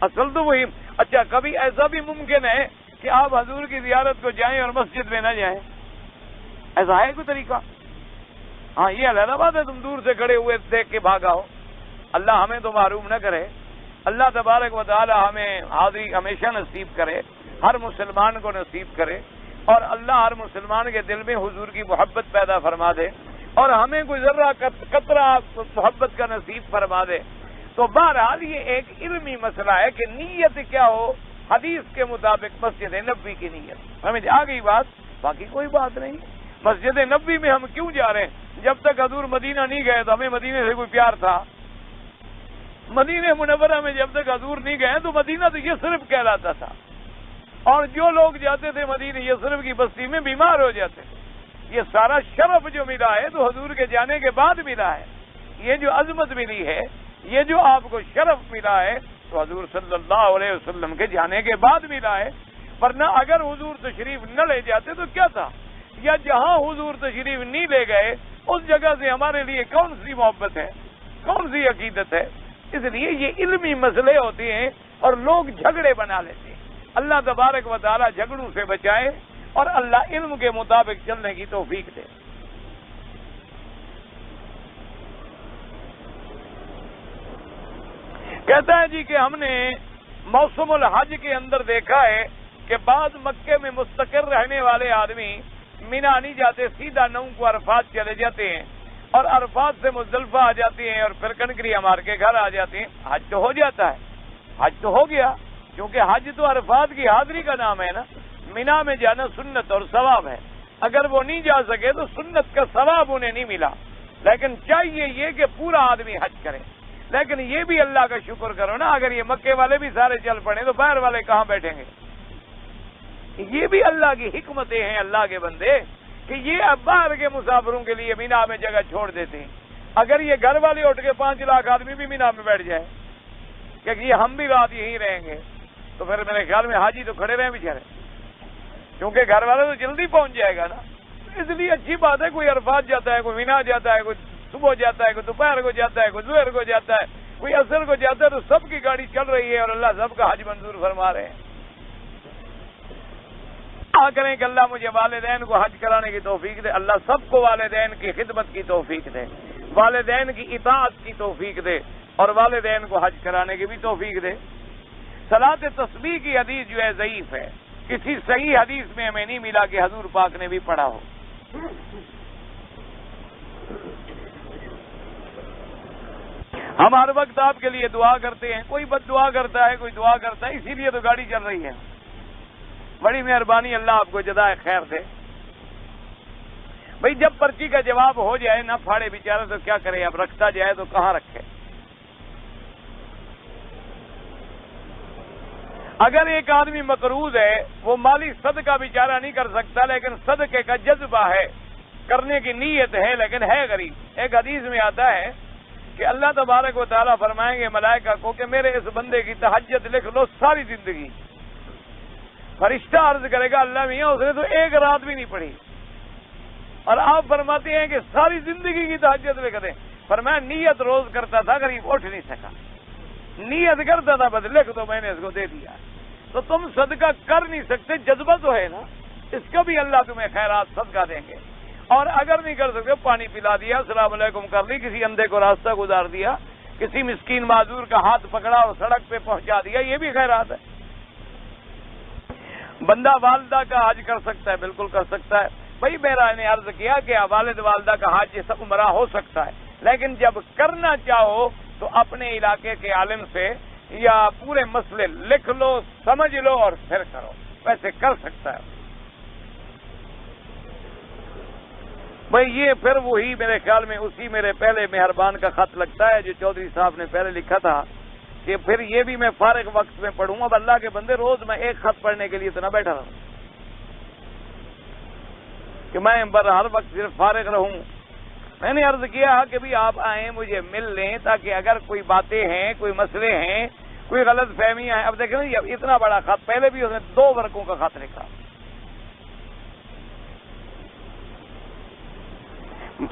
اصل تو وہی۔ اچھا، کبھی ایسا بھی ممکن ہے کہ آپ حضور کی زیارت کو جائیں اور مسجد میں نہ جائیں؟ ایسا ہے کوئی طریقہ؟ ہاں، یہ علیحدہ بات ہے، تم دور سے کھڑے ہوئے دیکھ کے بھاگا ہو۔ اللہ ہمیں تو محروم نہ کرے۔ اللہ تبارک و تعالی ہمیں حاضری ہمیشہ نصیب کرے، ہر مسلمان کو نصیب کرے، اور اللہ ہر مسلمان کے دل میں حضور کی محبت پیدا فرما دے، اور ہمیں کوئی ذرہ قطرہ محبت کا نصیب فرما دے۔ تو بہرحال یہ ایک علمی مسئلہ ہے کہ نیت کیا ہو، حدیث کے مطابق مسجد نبوی کی نیت۔ ہمیں آ گئی بات، باقی کوئی بات نہیں۔ مسجد نبوی میں ہم کیوں جا رہے ہیں؟ جب تک حضور مدینہ نہیں گئے تو ہمیں مدینہ سے کوئی پیار تھا؟ مدینہ منورہ میں جب تک حضور نہیں گئے تو مدینہ تو یہ صرف کہلاتا تھا، اور جو لوگ جاتے تھے مدینہ یہ صرف کی بستی میں بیمار ہو جاتے۔ یہ سارا شرف جو ملا ہے تو حضور کے جانے کے بعد ملا ہے۔ یہ جو عظمت ملی ہے، یہ جو آپ کو شرف ملا ہے، تو حضور صلی اللہ علیہ وسلم کے جانے کے بعد ملا ہے۔ ورنہ اگر حضور تشریف نہ لے جاتے تو کیا تھا؟ یا جہاں حضور تشریف نہیں لے گئے اس جگہ سے ہمارے لیے کون سی محبت ہے، کون سی عقیدت ہے؟ اس لیے یہ علمی مسئلے ہوتے ہیں اور لوگ جھگڑے بنا لیتے ہیں۔ اللہ تبارک و تعالی جھگڑوں سے بچائے اور اللہ علم کے مطابق چلنے کی توفیق دے۔ کہتا ہے جی کہ ہم نے موسم الحج کے اندر دیکھا ہے کہ بعض مکے میں مستقر رہنے والے آدمی مینا نہیں جاتے، سیدھا 9 کو عرفات چلے جاتے ہیں، اور عرفات سے مزدلفہ آ جاتے ہیں اور پھر کنکریاں مار کے گھر آ جاتے ہیں۔ حج تو ہو جاتا ہے، حج تو ہو گیا، کیونکہ حج تو عرفات کی حاضری کا نام ہے نا۔ مینا میں جانا سنت اور ثواب ہے، اگر وہ نہیں جا سکے تو سنت کا ثواب انہیں نہیں ملا، لیکن چاہیے یہ کہ پورا آدمی حج کرے۔ لیکن یہ بھی اللہ کا شکر کرو نا، اگر یہ مکے والے بھی سارے چل پڑے تو باہر والے کہاں بیٹھیں گے؟ یہ بھی اللہ کی حکمتیں ہیں اللہ کے بندے، کہ یہ اب باہر کے مسافروں کے لیے مینا میں جگہ چھوڑ دیتے ہیں۔ اگر یہ گھر والے اٹھ کے 5 لاکھ آدمی بھی مینا میں بیٹھ جائے کہ یہ ہم بھی رات یہیں رہیں گے، تو پھر میرے خیال میں حاجی تو کھڑے رہیں بیچارے، کیونکہ گھر والے تو جلدی پہنچ جائے گا نا۔ اس لیے اچھی بات ہے، کوئی عرفات جاتا ہے، کوئی مینا جاتا ہے، کوئی صبح جاتا ہے، کوئی دوپہر کو جاتا ہے، کوئی ظہر کو جاتا ہے، کوئی عصر کو جاتا ہے، تو سب کی گاڑی چل رہی ہے اور اللہ سب کا حج منظور فرما رہے ہیں۔ کریں کہ اللہ مجھے والدین کو حج کرانے کی توفیق دے، اللہ سب کو والدین کی خدمت کی توفیق دے، والدین کی اطاعت کی توفیق دے، اور والدین کو حج کرانے کی بھی توفیق دے۔ صلاۃ تسبیح کی حدیث جو ہے ضعیف ہے، کسی صحیح حدیث میں ہمیں نہیں ملا کہ حضور پاک نے بھی پڑھا ہو۔ ہم ہر وقت آپ کے لیے دعا کرتے ہیں، کوئی بد دعا کرتا ہے، کوئی دعا کرتا ہے، اسی لیے تو گاڑی چل رہی ہے۔ بڑی مہربانی، اللہ آپ کو جزائے خیر دے۔ بھئی جب پرچی کا جواب ہو جائے نہ پھاڑے بیچارہ تو کیا کرے، اب رکھتا جائے تو کہاں رکھے۔ اگر ایک آدمی مقروض ہے، وہ مالی صدقہ بیچارہ نہیں کر سکتا، لیکن صدقے کا جذبہ ہے، کرنے کی نیت ہے، لیکن ہے غریب۔ ایک حدیث میں آتا ہے کہ اللہ تبارک و تعالیٰ فرمائیں گے ملائکہ کو کہ میرے اس بندے کی تہجد لکھ لو ساری زندگی۔ فرشتہ عرض کرے گا اللہ میاں اس نے تو ایک رات بھی نہیں پڑھی، اور آپ فرماتے ہیں کہ ساری زندگی کی تہجد لکھ دیں۔ فرمایا نیت روز کرتا تھا، غریب اٹھ نہیں سکا، نیت کرتا تھا بس لکھ دو، میں نے اس کو دے دیا۔ تو تم صدقہ کر نہیں سکتے، جذبہ تو ہے نا، اس کا بھی اللہ تمہیں خیرات صدقہ دیں گے۔ اور اگر نہیں کر سکتے، پانی پلا دیا، السلام علیکم کر لی، کسی اندھے کو راستہ گزار دیا، کسی مسکین معذور کا ہاتھ پکڑا اور سڑک پہ پہنچا دیا، یہ بھی خیرات ہے۔ بندہ والدہ کا حج کر سکتا ہے، بالکل کر سکتا ہے۔ بھائی میرا نے عرض کیا کہ والد والدہ کا حج سب عمرہ ہو سکتا ہے، لیکن جب کرنا چاہو تو اپنے علاقے کے عالم سے یا پورے مسئلے لکھ لو، سمجھ لو اور پھر کرو، ویسے کر سکتا ہے۔ بھائی یہ پھر وہی میرے خیال میں اسی میرے پہلے مہربان کا خط لگتا ہے جو چودھری صاحب نے پہلے لکھا تھا کہ پھر یہ بھی میں فارغ وقت میں پڑھوں۔ اب اللہ کے بندے روز میں ایک خط پڑھنے کے لیے اتنا بیٹھا رہا کہ میں ہر وقت صرف فارغ رہوں۔ میں نے عرض کیا کہ بھی آپ آئیں مجھے مل لیں تاکہ اگر کوئی باتیں ہیں، کوئی مسئلے ہیں، کوئی غلط فہمیاں ہیں۔ اب دیکھیں اتنا بڑا خط، پہلے بھی اس نے 2 ورقوں کا خط لکھا۔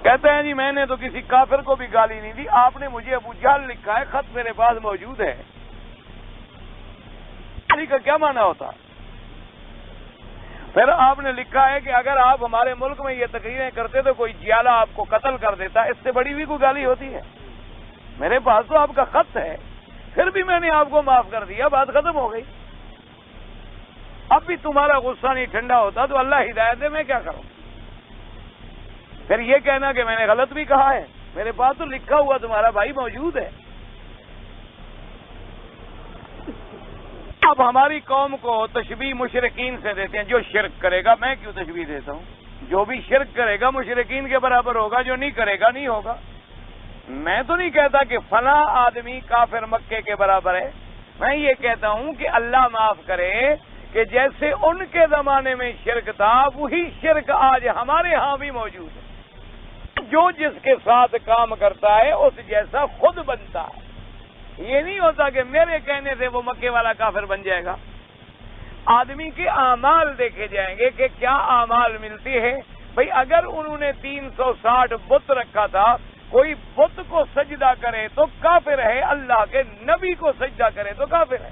کہتے ہیں جی میں نے تو کسی کافر کو بھی گالی نہیں دی، آپ نے مجھے ابو جہل لکھا ہے، خط میرے پاس موجود ہے۔ گالی کا کیا معنی ہوتا؟ پھر آپ نے لکھا ہے کہ اگر آپ ہمارے ملک میں یہ تقریریں کرتے تو کوئی جیالہ آپ کو قتل کر دیتا، اس سے بڑی بھی کوئی گالی ہوتی ہے؟ میرے پاس تو آپ کا خط ہے، پھر بھی میں نے آپ کو معاف کر دیا، بات ختم ہو گئی۔ اب بھی تمہارا غصہ نہیں ٹھنڈا ہوتا تو اللہ ہدایت دے، میں کیا کروں؟ پھر یہ کہنا کہ میں نے غلط بھی کہا ہے، میرے پاس تو لکھا ہوا تمہارا بھائی موجود ہے۔ اب ہماری قوم کو تشبیہ مشرکین سے دیتے ہیں، جو شرک کرے گا، میں کیوں تشبیہ دیتا ہوں؟ جو بھی شرک کرے گا مشرکین کے برابر ہوگا، جو نہیں کرے گا نہیں ہوگا۔ میں تو نہیں کہتا کہ فلاں آدمی کافر مکے کے برابر ہے، میں یہ کہتا ہوں کہ اللہ معاف کرے کہ جیسے ان کے زمانے میں شرک تھا وہی شرک آج ہمارے ہاں بھی موجود ہے۔ جو جس کے ساتھ کام کرتا ہے اس جیسا خود بنتا ہے۔ یہ نہیں ہوتا کہ میرے کہنے سے وہ مکے والا کافر بن جائے گا۔ آدمی کے اعمال دیکھے جائیں گے کہ کیا اعمال ملتی ہے۔ بھئی اگر انہوں نے 360 بت رکھا تھا، کوئی بت کو سجدہ کرے تو کافر ہے، اللہ کے نبی کو سجدہ کرے تو کافر ہے۔